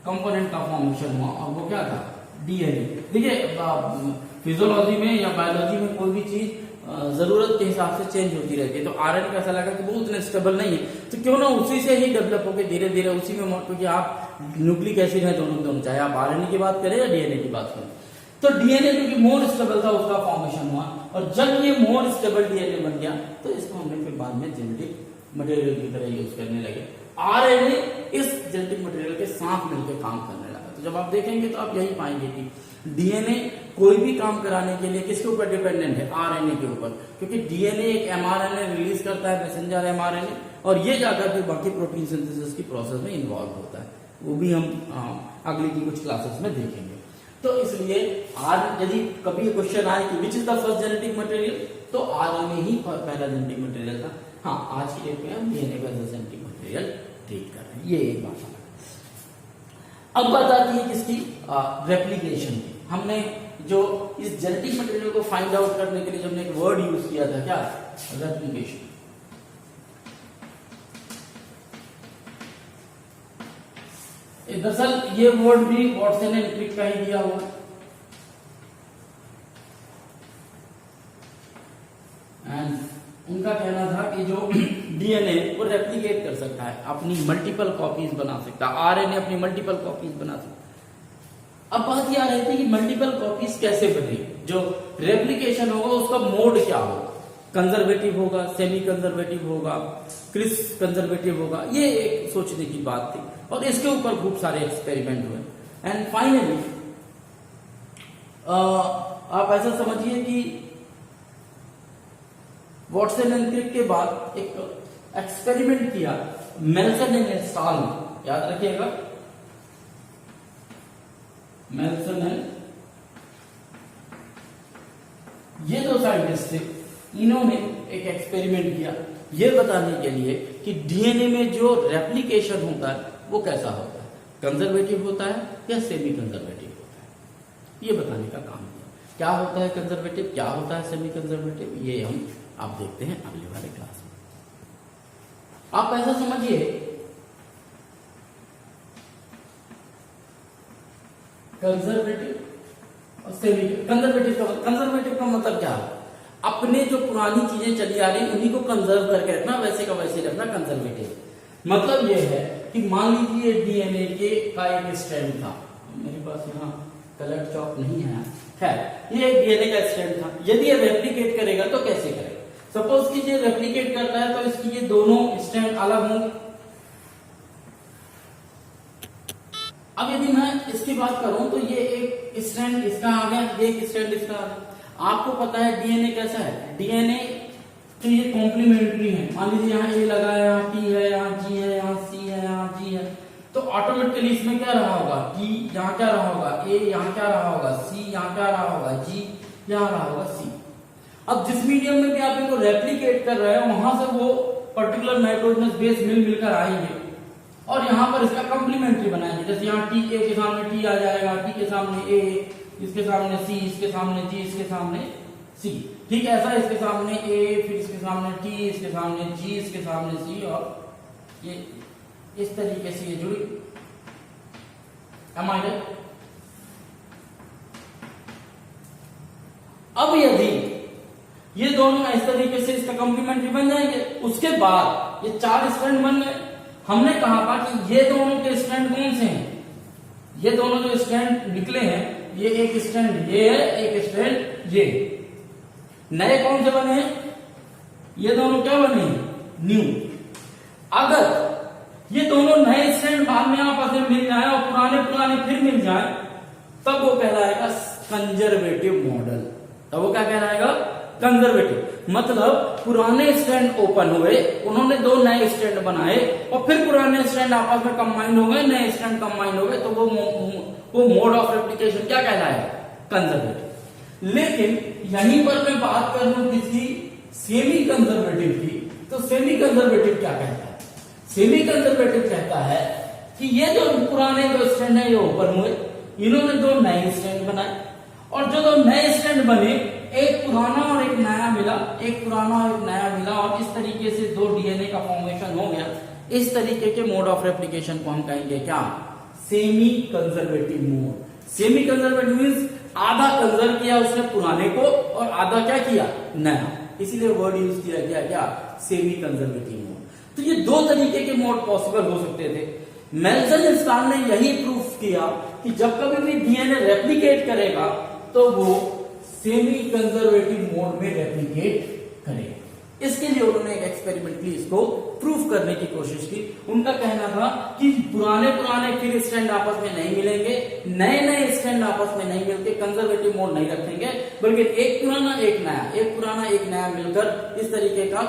कंपोनेंट का फॉर्मेशन हुआ, और वो क्या था? डीएनए। देखिए फिजियोलॉजी में या बायोलॉजी में कोई भी चीज जरूरत के हिसाब से चेंज होती रहती है। तो आरएनए का ऐसा लगा कि वो उतने स्टेबल नहीं है, तो क्यों ना उसी से ही डेवलप होकर धीरे धीरे उसी में, क्योंकि आप न्यूक्लिक एसिड है दोनों, चाहे आप आरएनए की बात करें या डीएनए की बात करें। तो डीएनए क्योंकि मोर स्टेबल था, उसका फॉर्मेशन हुआ, और जब ये मोर स्टेबल डीएनए बन गया तो इसको हमने फिर बाद में जेनेटिक मटेरियल की तरह यूज करने लगे। आरएनए इस जेनेटिक मटेरियल के साथ मिलकर काम करने लगा। तो जब आप देखेंगे तो आप यही पाएंगे कि डीएनए कोई भी काम कराने के लिए किसके ऊपर डिपेंडेंट है? आरएनए के ऊपर, क्योंकि डीएनए एक एमआरएनए रिलीज करता है, मैसेंजर एमआरएनए, और ये जाकर के बाकी प्रोटीन सिंथेसिस की प्रोसेस में इन्वॉल्व होता है। वो भी हम अगली की कुछ क्लासेस में देखेंगे। तो इसलिए आज यदि कभी क्वेश्चन आए कि which is the first genetic material, तो आरएनए ही पहला जेनेटिक मटेरियल था। हाँ, आज की डेट में हम डीएनए का जेनेटिक मटेरियल ट्रीट कर रहे हैं, ये एक बात है। अब बात आती है किसकी? रेप्लिकेशन की। हमने जो इस जेनेटिक मटेरियल को फाइंड आउट करने के लिए हमने एक वर्ड यूज किया था, क्या? रेप्लिकेशन। दरअसल ये वर्ड भी वॉटसन एंड क्रिक का ही दिया हुआ, एंड उनका कहना था कि जो डीएनए वो रेप्लिकेट कर सकता है, अपनी मल्टीपल कॉपीज बना सकता है, आरएनए अपनी मल्टीपल कॉपीज बना सकता है। अब बात यह आ रही थी कि मल्टीपल कॉपीज कैसे बनेगी, जो रेप्लिकेशन होगा उसका मोड क्या होगा, कंजर्वेटिव होगा, सेमी कंजर्वेटिव होगा, क्रिस कंजर्वेटिव होगा, ये एक सोचने की बात थी, और इसके ऊपर खूब सारे एक्सपेरिमेंट हुए। एंड फाइनली आप ऐसा समझिए कि वॉटसन एंड क्रिक के बाद एक एक्सपेरिमेंट किया मेल्सन एंड स्टाल, याद रखिएगा, मेल्सन एंड, ये दो साइंटिस्ट थे, इन्होंने एक एक्सपेरिमेंट किया ये बताने के लिए कि डीएनए में जो रेप्लिकेशन होता है वो कैसा होता है, कंजर्वेटिव होता है या सेमी कंजर्वेटिव होता है, ये बताने का काम किया। क्या होता है कंजर्वेटिव, क्या होता है सेमी कंजर्वेटिव, ये हम आप देखते हैं अगले वाले क्लास में। आप ऐसा समझिए, कंजर्वेटिव और सेमी कंजर्वेटिव का मतलब क्या है? अपने जो पुरानी चीजें चली आ रही उन्हीं को कंजर्व करके रखना, वैसे का वैसे रखना, कंजर्वेटिव। मतलब यह है कि मान लीजिए डीएनए के का एक स्ट्रैंड था, मेरे पास यहाँ कलर चॉक नहीं है, खैर ये एक डीएनए का स्ट्रैंड था, यदि ये रेप्लिकेट करेगा तो कैसे करेगा? सपोज कि ये रेप्लिकेट करता है तो इसकी ये दोनों स्ट्रैंड अलग होंगे, अब यदि मैं इसकी बात करूं तो ये एक स्ट्रैंड इसका आ गया, ये एक स्ट्रैंड इसका आ गया। आपको पता है डीएनए कैसा है, डीएनए तो ये कॉम्प्लीमेंट्री है। मान लीजिए यहाँ ए लगा है, यहाँ टी है, यहाँ जी है, यहाँ सी है, यहाँ जी है, तो ऑटोमेटिकली इसमें क्या रहा होगा, टी यहाँ क्या रहा होगा, ए यहाँ क्या रहा होगा, सी यहाँ क्या रहा होगा, जी यहाँ रहा होगा, सी। अब जिस मीडियम में भी आप इनको रेप्लिकेट कर रहे हो वहां से वो पर्टिकुलर नाइट्रोजनस बेस मिलकर आएंगे और यहाँ पर इसका कॉम्प्लीमेंट्री बनाएंगे। जैसे यहाँ टी ए के सामने टी आ जाएगा, टी के सामने ए, इसके सामने सी, इसके सामने जी, इसके सामने सी। ठीक है, ऐसा इसके सामने ए, फिर इसके सामने टी, इसके सामने जी, इसके सामने सी, और ये इस तरीके से ये जुड़ी। Am I right? अब यदि ये दोनों इस तरीके से इसका कॉम्प्लीमेंट्री बन जाएंगे, उसके बाद ये 4 स्ट्रैंड बन गए। हमने कहा था कि ये दोनों के स्ट्रैंड कौन से हैं, ये दोनों जो स्ट्रैंड निकले हैं, ये एक स्ट्रैंड ये है, एक स्ट्रैंड ये। नए कौन से बने हैं, ये दोनों क्या बने हैं, न्यू। अगर ये दोनों नए स्ट्रैंड बाद में आपस में मिल जाए और पुराने फिर मिल जाए, तब वो कहलाएगा कंजर्वेटिव मॉडल। तब वो क्या कहलाएगा, कंजर्वेटिव। मतलब पुराने स्ट्रैंड ओपन हुए, उन्होंने 2 नए स्ट्रैंड बनाए और फिर पुराने स्ट्रैंड आपस में कंबाइंड हो गए, नए स्ट्रैंड कंबाइंड हो गए, तो वो मोड ऑफ रेप्लिकेशन क्या कहलाएगा, कंजर्वेटिव। लेकिन यहीं पर मैं बात कर लूं किसी सेमी कंजर्वेटिव की, तो सेमी कंजर्वेटिव क्या कहता है, सेमी कंजर्वेटिव कहता है कि ये जो पुराने 2 स्ट्रैंड है ये ओपन हुए, इन्होंने 2 नए स्ट्रैंड बनाए और जो 2 नए स्ट्रैंड बने, एक पुराना और एक नया मिला, एक पुराना और एक नया मिला, और इस तरीके से 2 डीएनए का फॉर्मेशन हो गया। इस तरीके के मोड ऑफ रेप्लिकेशन को हम कहेंगे क्या, semi conservative mode. Semi conservative means आधा कंजर्व किया उसने पुराने को और आधा क्या किया, नया, इसीलिए वर्ड यूज किया गया क्या, सेमी कंजर्वेटिव मोड। तो ये 2 तरीके के मोड पॉसिबल हो सकते थे। मेल्सन ने यही प्रूफ किया कि जब कभी भी डीएनए रेप्लिकेट करेगा तो वो सेमी कंजर्वेटिव मोड में रेप्लिकेट करेगा। इसके लिए उन्होंने एक एक्सपेरिमेंटली इसको प्रूफ करने की कोशिश की। उनका कहना था कि पुराने फिर स्ट्रैंड आपस में नहीं मिलेंगे, नए स्ट्रैंड आपस में नहीं मिलके कंजर्वेटिव मोड नहीं रखेंगे, बल्कि एक पुराना एक नया मिलकर इस तरीके का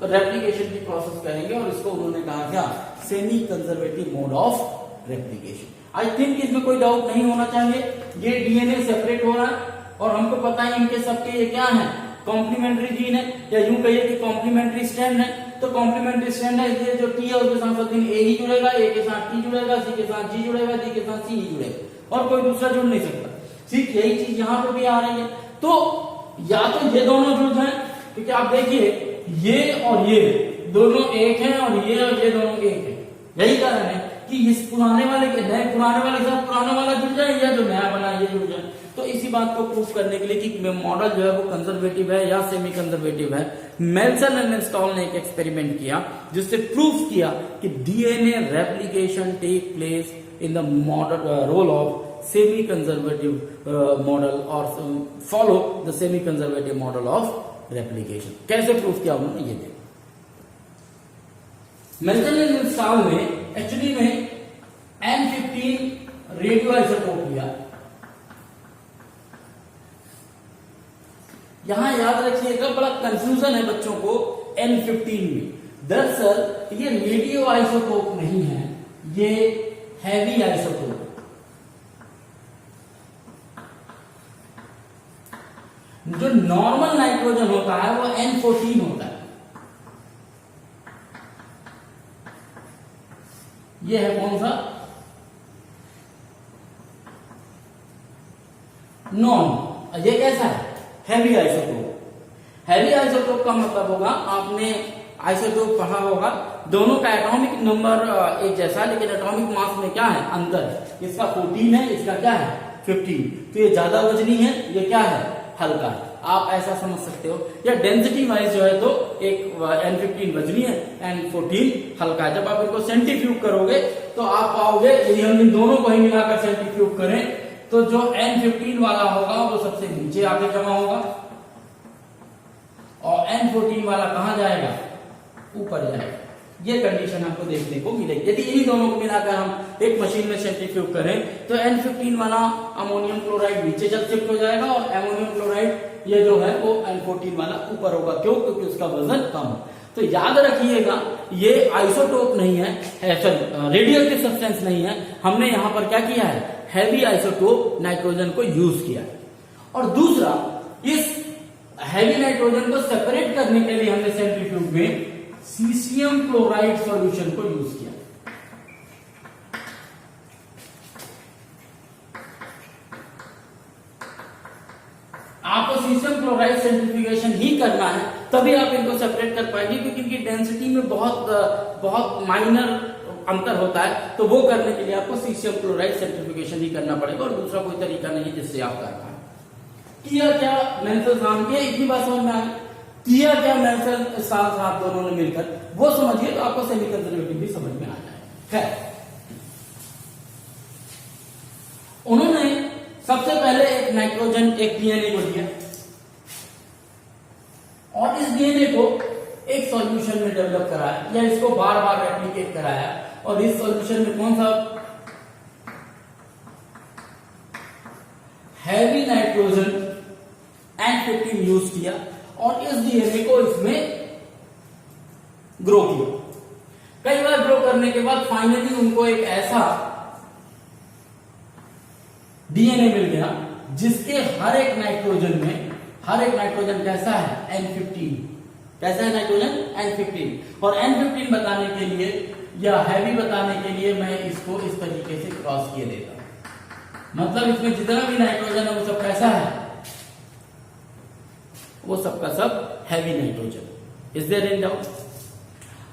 रेप्लिकेशन की प्रोसेस करेंगे, और इसको उन्होंने कहा क्या, semi conservative mode of replication. I think इसमें कोई डाउट नहीं होना चाहिए। ये डीएनए सेपरेट हो रहा है और हमको पता है इनके सबके ये क्या है, कॉम्प्लीमेंट्री जीन है, या यूं कहिए कि कॉम्प्लीमेंट्री स्ट्रैंड है। तो कॉम्प्लीमेंट्री स्ट्रैंड है, इसलिए जो टी है उसके साथ ए ही जुड़ेगा, ए के साथ टी जुड़ेगा, सी के साथ जी जुड़ेगा, डी के साथ सी ही जुड़ेगा, और कोई दूसरा जुड़ नहीं सकता। ठीक यही चीज यहाँ पे भी आ रही है। तो या तो ये दोनों जुड़ जाए, क्योंकि आप देखिए ये और ये दोनों एक हैं और ये दोनों एक है। यही कारण है कि इस पुराने वाले के साथ पुराना वाला जुड़ जाए, या जो नया बना ये जुड़ जाए। तो इसी बात को प्रूफ करने के लिए कि मॉडल जो है वो कंजर्वेटिव है या सेमी कंजर्वेटिव है, मेल्सन एंड स्टॉल ने एक एक्सपेरिमेंट किया जिससे प्रूफ किया कि DNA replication take place in the model role of semi conservative model और follow the semi conservative model of replication. कैसे प्रूफ किया उन्होंने, ये देखो। मेल्सन एंड स्टॉल ने एक्चुअली में N15 रेडियो आइसोटोप लिया। यहां याद रखिएगा, बड़ा कंफ्यूजन है बच्चों को N15 में। दरअसल ये रेडियो आइसोटोप नहीं है, ये हैवी आइसोटोप। जो नॉर्मल नाइट्रोजन होता है वो N14 होता है। ये है कौन सा, नॉन। ये कैसा है, हैवी आइसोटोप। हैवी आइसोटोप का मतलब होगा, आपने आइसोटोप पढ़ा होगा, दोनों का एटॉमिक नंबर एक जैसा, लेकिन एटॉमिक मास में क्या है, अंतर। इसका 14 है, इसका क्या है 15। तो ये ज्यादा वजनी है, ये क्या है, हल्का है। आप ऐसा समझ सकते हो। या डेंसिटी वाइज जो है तो एक N15 वजनी है, N14 हल्का है। जब आप इनको सेंट्रीफ्यूग करोगे तो आप पाओगे, यदि हम इन दोनों को ही मिलाकर सेंट्रीफ्यूग करें तो जो N15 वाला होगा वो सबसे नीचे आके जमा होगा और N14 वाला कहां जाएगा, ऊपर जाएगा। ये कंडीशन आपको देखने को मिलेगी। यदि इन्हीं दोनों को मिलाकर हम एक मशीन में सेंट्रीफ्यूज करें तो N15 वाला अमोनियम क्लोराइड नीचे जब शिफ्ट हो जाएगा और अमोनियम क्लोराइड ये जो है वो N14 वाला ऊपर होगा। क्यों? क्योंकि उसका वजन कम है। तो याद रखिएगा ये आइसोटोप नहीं है, रेडियल एक्टिव सब्सटेंस नहीं है। हमने यहां पर क्या किया है? हैवी आइसोटोप नाइट्रोजन को यूज किया है। और दूसरा, इस हैवी नाइट्रोजन को सेपरेट करने के लिए हमने सेंट्रीफ्यूज में सीसियम क्लोराइड सॉल्यूशन को यूज किया। आपको सीसियम क्लोराइड सेंट्रीफ्यूगेशन ही करना है, तभी आप इनको सेपरेट कर पाएंगे, क्योंकि इनकी डेंसिटी में बहुत माइनर अंतर होता है। तो वो करने के लिए आपको सीसियम क्लोराइड सेंट्रीफ्यूगेशन ही करना पड़ेगा और दूसरा कोई तरीका नहीं जिससे आप कर पाए। किया क्या मेंथल नाम के, इतनी बात समझ में आई? किया क्या मेंथल साथ दोनों ने मिलकर, वो समझिए तो आपको सेमी कंजर्वेटिव भी समझ में आ जाए। उन्होंने सबसे पहले एक नाइट्रोजन एक डीएनए को दिया और इस डीएनए को एक सॉल्यूशन में डेवलप कराया या इसको बार बार रेप्लिकेट कराया। और इस सॉल्यूशन में कौन सा? हैवी नाइट्रोजन N15 यूज किया और इस डीएनए को इसमें ग्रो किया। कई बार ग्रो करने के बाद फाइनली उनको एक ऐसा डीएनए मिल गया जिसके हर एक नाइट्रोजन कैसा है? N15। कैसा है नाइट्रोजन? N15। और N15 बताने के लिए या हैवी बताने के लिए मैं इसको इस तरीके से क्रॉस किए देता हूं। मतलब इसमें जितना भी नाइट्रोजन है वो सब कैसा है? वो सबका सब heavy nitrogen. Is there any doubt?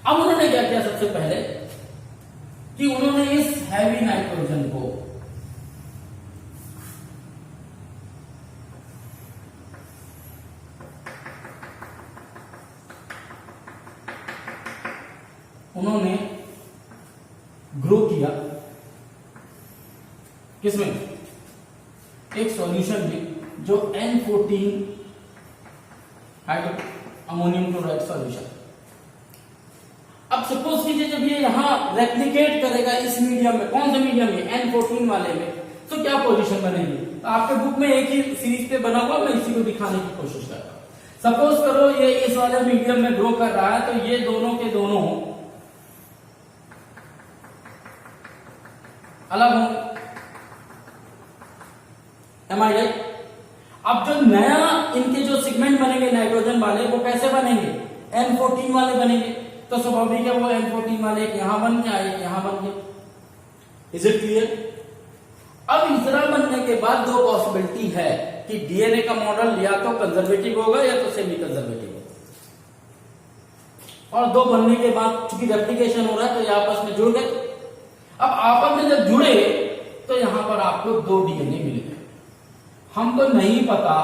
अब उन्होंने क्या किया? सबसे पहले कि उन्होंने इस हैवी नाइट्रोजन को उन्होंने ग्रो किया किसमें? एक सॉल्यूशन में जो N14 अमोनियम क्लोराइड सॉल्यूशन। अब सपोज कीजिए जब ये यहां रेप्लिकेट करेगा इस मीडियम में, कौन से मीडियम में? N14 वाले में, तो क्या पोजीशन बनेगी? तो आपके बुक में एक ही सीरीज पे बना हुआ, मैं इसी को दिखाने की कोशिश कर रहा हूं। सपोज करो ये इस वाले मीडियम में ग्रो कर रहा है, तो ये दोनों के दोनों अलग होंगे। एम आई राइट? अब जो नया इनके जो सेगमेंट बनेंगे नाइट्रोजन वाले, वो कैसे बनेंगे? N14 वाले बनेंगे। तो स्वाभाविक है वो N14 वाले एक यहां बन गया, एक यहां बन गया। Is it clear? अब इतना बनने के बाद दो पॉसिबिलिटी है कि डीएनए का मॉडल या तो कंजर्वेटिव होगा या तो सेमी कंजर्वेटिव होगा। और दो बनने के बाद चूंकि रेप्लिकेशन हो रहा है तो ये आपस में जुड़ गए। अब आपस में जब जुड़े तो यहां पर आपको दो डीएनए मिल गए। हमको नहीं पता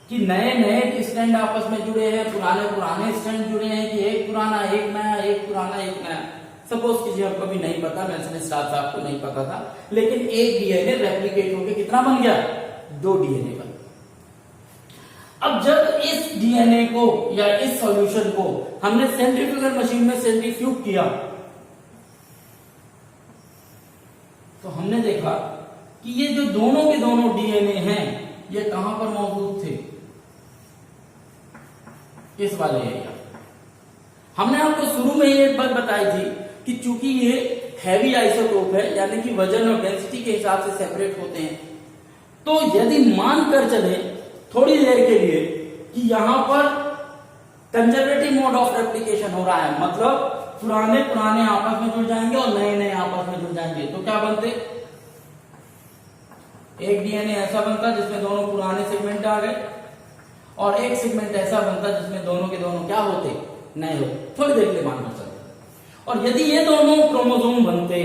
कि नए नए स्टैंड आपस में जुड़े हैं, पुराने स्टैंड जुड़े हैं, कि एक पुराना एक नया, एक पुराना एक नया। सपोज कीजिए हमको भी नहीं पता, मेंशन स्टार्स आपको नहीं पता था, लेकिन एक डीएनए रेप्लिकेट होकर कितना बन गया? दो डीएनए बन गया। अब जब इस डीएनए को या इस सॉल्यूशन को हमने सेंट्रीफ्यूगल मशीन में सेंट्रीफ्यूग किया तो हमने देखा कि ये जो दोनों के दोनों डीएनए हैं ये कहां पर मौजूद थे? इस वाले एरिया। हमने आपको शुरू में ही एक बात बताई थी कि चूंकि ये हैवी आइसोटोप है, यानी कि वजन और डेंसिटी के हिसाब से सेपरेट होते हैं, तो यदि मान कर चले थोड़ी देर के लिए कि यहां पर कंजर्वेटिव मोड ऑफ रेप्लिकेशन हो रहा है, मतलब पुराने आपस में जुड़ जाएंगे और नए नए आपस में जुड़ जाएंगे, तो क्या बनते? एक डीएनए ऐसा बनता जिसमें दोनों पुराने सेगमेंट आ गए और एक सेगमेंट ऐसा बनता जिसमें दोनों के दोनों क्या होते? नए होते। थोड़ी देर के लिए मानना चलते। और यदि ये दोनों क्रोमोसोम बनते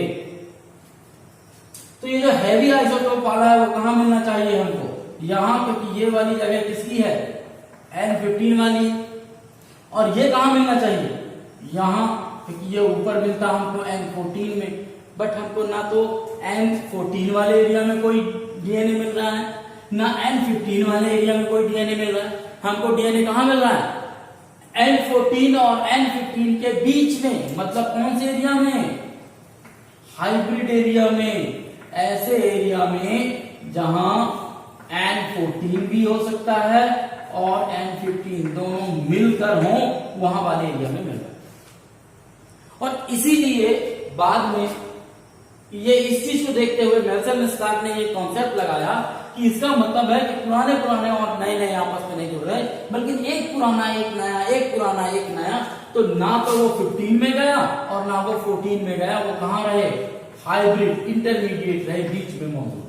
तो ये जो हैवी आइसोटोप वाला है वो कहां मिलना चाहिए हमको? यहां, क्योंकि ये वाली जगह किसकी है? N15 वाली। और ये कहां मिलना चाहिए? यहां, क्योंकि ये ऊपर मिलता हमको N14 में। बट हमको ना तो N14 वाले एरिया में कोई डीएनए मिल रहा है, ना N15 वाले एरिया में कोई डीएनए मिल रहा है। हमको डीएनए कहां मिल रहा है? N14 और N15 के बीच में, मतलब कौन से एरिया में? हाइब्रिड एरिया में, ऐसे एरिया में जहां N14 भी हो सकता है और N15 दोनों मिलकर हो, वहां वाले एरिया में मिल रहा है। और इसीलिए बाद में ये इस चीज को देखते हुए नेल्सन स्टार्क ने ये कॉन्सेप्ट लगाया कि इसका मतलब है कि पुराने पुराने और नए नए आपस में नहीं जुड़ रहे, बल्कि एक पुराना एक नया, एक पुराना एक नया, तो ना तो वो 15 में गया और ना वो 14 में गया, वो कहां रहे? हाइब्रिड, इंटरमीडिएट रहे, बीच में मौजूद।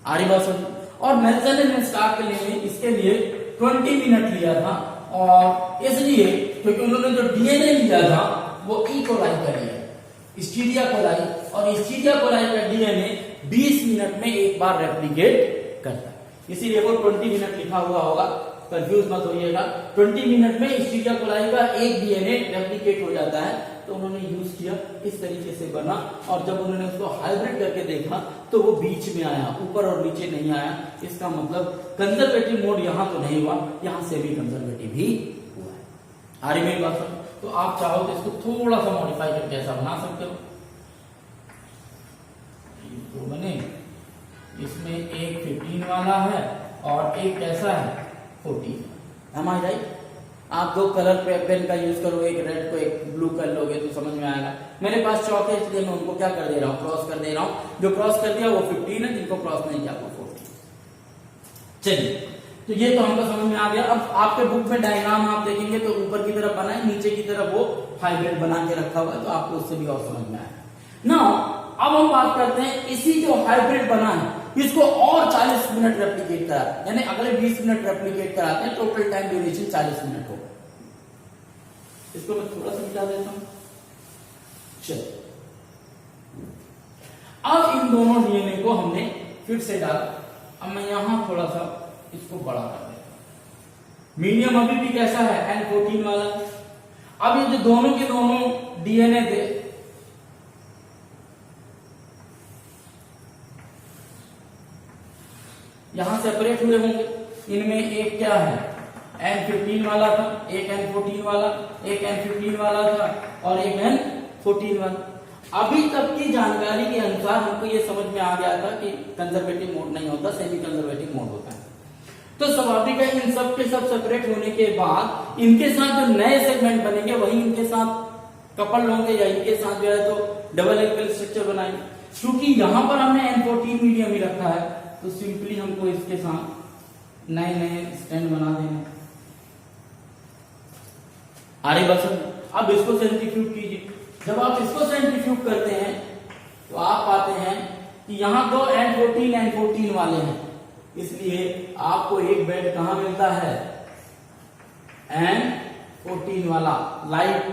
आरी बात समझ। और नेल्सन ने स्टार्क ने इसके लिए 20 मिनट लिया था, और इसलिए क्योंकि उन्होंने जो डीएनए लिया था वो ई कोलाई का लिया, स्टीरिया कोलाई, और स्टीरिया कोलाई का डीएनए 20 मिनट में एक बार रेप्लिकेट करता है, इसीलिए वो 20 मिनट लिखा हुआ होगा, कंफ्यूज मत होइएगा। 20 मिनट में स्टीरिया कोलाई का एक डीएनए रेप्लिकेट हो जाता है, तो उन्होंने यूज किया, इस तरीके से बना। और जब उन्होंने उसको हाइब्रिड करके देखा तो वो बीच में आया, ऊपर और नीचे नहीं आया। इसका मतलब कंजर्वेटिव मोड यहां तो नहीं हुआ, यहां सेमी कंजर्वेटिव ही हुआ है। आ रही मेरी बात? तो आप चाहो तो इसको थोड़ा सा मॉडिफाई करके ऐसा बना सकते हो, तो बने इसमें एक 15 वाला है और एक कैसा है 14। हम आ जाए, आप दो कलर पेन का यूज करो, एक रेड को एक ब्लू कर लोगे तो समझ में आएगा। मेरे पास चौक है, इसलिए मैं उनको क्या कर दे रहा हूँ, क्रॉस कर दे रहा हूँ। जो क्रॉस कर दिया वो 15 है, जिनको क्रॉस नहीं किया वो 14। चलिए, तो ये तो हमको समझ में आ गया। अब आपके बुक में डायग्राम आप देखेंगे तो ऊपर की तरफ बना है, नीचे की तरफ वो हाइब्रिड बना के रखा हुआ है, तो आपको उससे भी और समझ में आएगा ना। अब हम बात करते हैं इसी जो हाइब्रिड बना है, इसको और 40 मिनट रेप्लिकेट करा, यानी अगले 20 मिनट रेप्लिकेट कराते हैं, टोटल टाइम ड्यूरेशन 40 मिनट होगा। इसको मैं थोड़ा सा मिटा देता हूं। चलिए, अब इन दोनों डीएनए को हमने फिर से डाला। अब मैं यहां थोड़ा सा इसको बड़ा कर देता हूं। मीडियम अभी भी कैसा है? N14 वाला। अब ये जो दोनों के दोनों डीएनए थे, यहां सेपरेट हुए होंगे। इनमें एक क्या है? N15 वाला था, एक N14 वाला, एक N15 वाला था और एक N14 वाला। अभी तक की जानकारी के अनुसार हमको ये समझ में आ गया था कि कंजर्वेटिव मोड नहीं होता, सेमी कंजर्वेटिव मोड होता है। तो स्वाभाविक है इन सब के सब सेपरेट होने के बाद इनके साथ जो नए सेगमेंट बनेंगे वही इनके साथ कपल होंगे, या इनके साथ जो है तो डबल हेलिकल स्ट्रक्चर बनाएंगे। क्योंकि यहां पर हमने N14 मीडियम ही रखा है, तो सिंपली हमको इसके साथ नए नए स्टैंड बना देंगे। आरे बस अब इसको सेंट्रीफ्यूज कीजिए। जब आप इसको सेंट्रीफ्यूज करते हैं तो आप पाते हैं कि यहां दो N14 वाले हैं, इसलिए आपको एक बेड कहां मिलता है? N14 वाला लाइट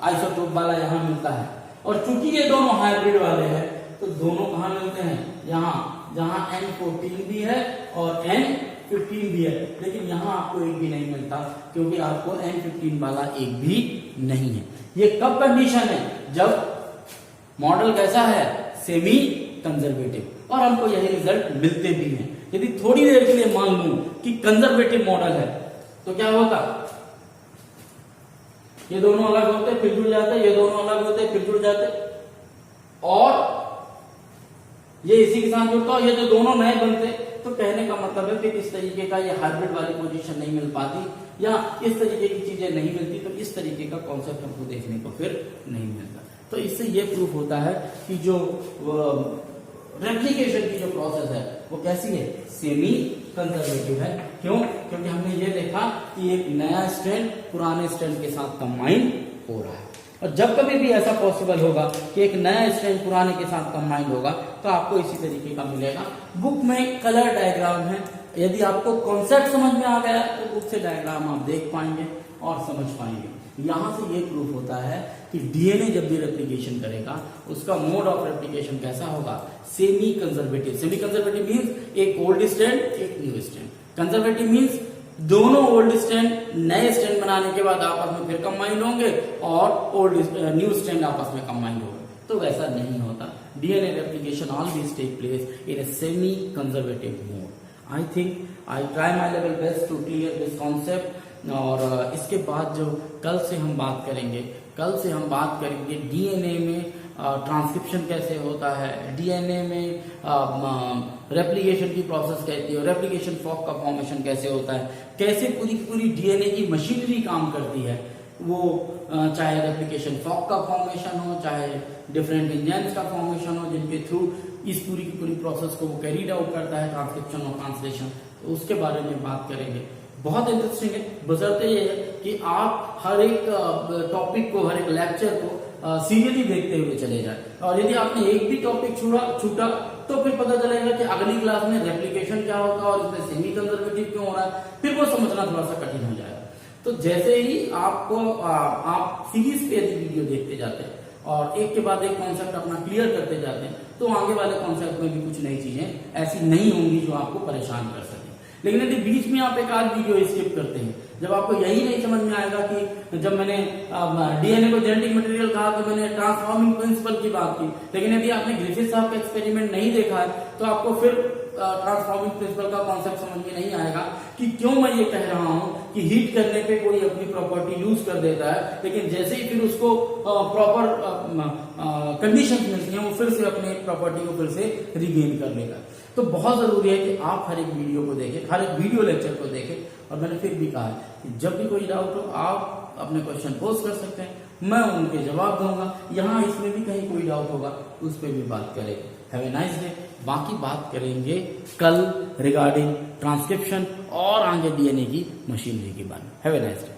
आइसोटोप वाला यहां मिलता है। और चूंकि ये दोनों हाइब्रिड वाले हैं तो दोनों कहां मिलते हैं? यहां, जहां N14 भी है और N15 भी है, लेकिन यहां आपको एक भी नहीं मिलता, क्योंकि आपको N15 वाला एक भी नहीं है। ये कब कंडीशन है? जब मॉडल कैसा है? Semi conservative. और हमको यही रिजल्ट मिलते भी हैं। यदि थोड़ी देर के लिए मान लूं कि कंजर्वेटिव मॉडल है तो क्या होता? ये दोनों अलग होते फिर जुड़ जाते, ये दोनों अलग होते फिर जुड़ जाते, और ये इसी के साथ जुड़ता, और ये जो दोनों नए बनते। तो कहने का मतलब है कि इस तरीके का ये हाइब्रिड वाली पोजीशन नहीं मिल पाती, या इस तरीके की चीजें नहीं मिलती, तो इस तरीके का कॉन्सेप्ट हमको देखने को फिर नहीं मिलता। तो इससे ये प्रूफ होता है कि जो रेप्लिकेशन की जो प्रोसेस है वो कैसी है? सेमी कंजर्वेटिव है। क्यों? क्योंकि हमने ये देखा कि एक नया स्ट्रैंड पुराने स्ट्रैंड के साथ कंबाइन हो रहा है। और जब कभी भी ऐसा पॉसिबल होगा कि एक नया स्ट्रैंड पुराने के साथ कंबाइन होगा तो आपको इसी तरीके का मिलेगा। बुक में कलर डायग्राम है, यदि आपको कॉन्सेप्ट समझ में आ गया तो बुक से डायग्राम आप देख पाएंगे और समझ पाएंगे। यहां से ये प्रूफ होता है कि डीएनए जब भी रेप्लिकेशन करेगा उसका मोड ऑफ रेप्लिकेशन कैसा होगा? Semi conservative. Semi conservative means एक ओल्ड स्ट्रैंड एक न्यू स्ट्रैंड। कंजर्वेटिव मींस दोनों ओल्ड स्ट्रैंड नए स्ट्रैंड बनाने के बाद आपस में फिर कंबाइंड होंगे और ओल्ड न्यू स्ट्रैंड आपस में कंबाइंड होंगे। तो वैसा नहीं होता। DNA replication always take place in a semi conservative mode. I think I try my level best to clear this concept और इसके बाद जो कल से हम बात करेंगे डीएनए में ट्रांसक्रिप्शन कैसे होता है, डीएनए में रेप्लिकेशन की प्रोसेस कैसी है, रेप्लिकेशन फॉर्क का फॉर्मेशन कैसे होता है, कैसे पूरी डीएनए की मशीनरी काम करती है, वो चाहे रेप्लिकेशन फॉर्क का फॉर्मेशन हो, चाहे डिफरेंट इंजाइम्स का फॉर्मेशन हो, जिनके थ्रू इस पूरी की पूरी प्रोसेस को वो कैरीड आउट करता है, ट्रांसक्रिप्शन और ट्रांसलेशन, तो उसके बारे में बात करेंगे। बहुत इंटरेस्टिंग है, बशर्ते ये है कि आप हर एक टॉपिक को, हर एक लेक्चर को सीरियसली देखते हुए चले जाए, और यदि आपने एक भी टॉपिक छूटा तो फिर पता चलेगा कि अगली क्लास में रेप्लिकेशन क्या होगा और इसमें सेमी कंजर्वेटिव क्यों हो रहा है, फिर वो समझना थोड़ा सा कठिन हो जाएगा। तो जैसे ही आप सीरीज पे यदि वीडियो देखते जाते हैं और एक के बाद एक कॉन्सेप्ट अपना क्लियर करते जाते हैं, तो आगे वाले कॉन्सेप्ट में भी कुछ नई चीजें ऐसी नहीं होंगी जो आपको परेशान कर सके। लेकिन यदि बीच में आप एक आध वीडियो स्किप करते हैं, जब आपको यही नहीं समझ में आएगा कि जब मैंने डीएनए को जेनेटिक मटेरियल कहा तो मैंने ट्रांसफॉर्मिंग प्रिंसिपल की बात की, लेकिन यदि आपने ग्रिफिथ साहब का एक्सपेरिमेंट नहीं देखा है तो आपको फिर ट्रांसफॉर्मिंग प्रिंसिपल का कॉन्सेप्ट समझ में नहीं आएगा कि क्यों मैं ये कह रहा हूं कि हीट करने पे कोई अपनी प्रॉपर्टी लूज कर देता है, लेकिन जैसे ही फिर उसको प्रॉपर कंडीशन मिलती है वो फिर से अपने प्रॉपर्टी को फिर से रिगेन कर लेगा। तो बहुत जरूरी है कि आप हर एक वीडियो को देखें, हर एक वीडियो लेक्चर को देखें। और मैंने फिर भी कहा है कि जब भी कोई डाउट हो आप अपने क्वेश्चन पोस्ट कर सकते हैं, मैं उनके जवाब दूंगा। यहाँ इसमें भी कहीं कोई डाउट होगा उस पर भी बात करेंगे। Have a nice day. बाकी बात करेंगे कल रिगार्डिंग ट्रांसक्रिप्शन और आगे डीएनए की मशीनरी के बारे में। Have a nice day.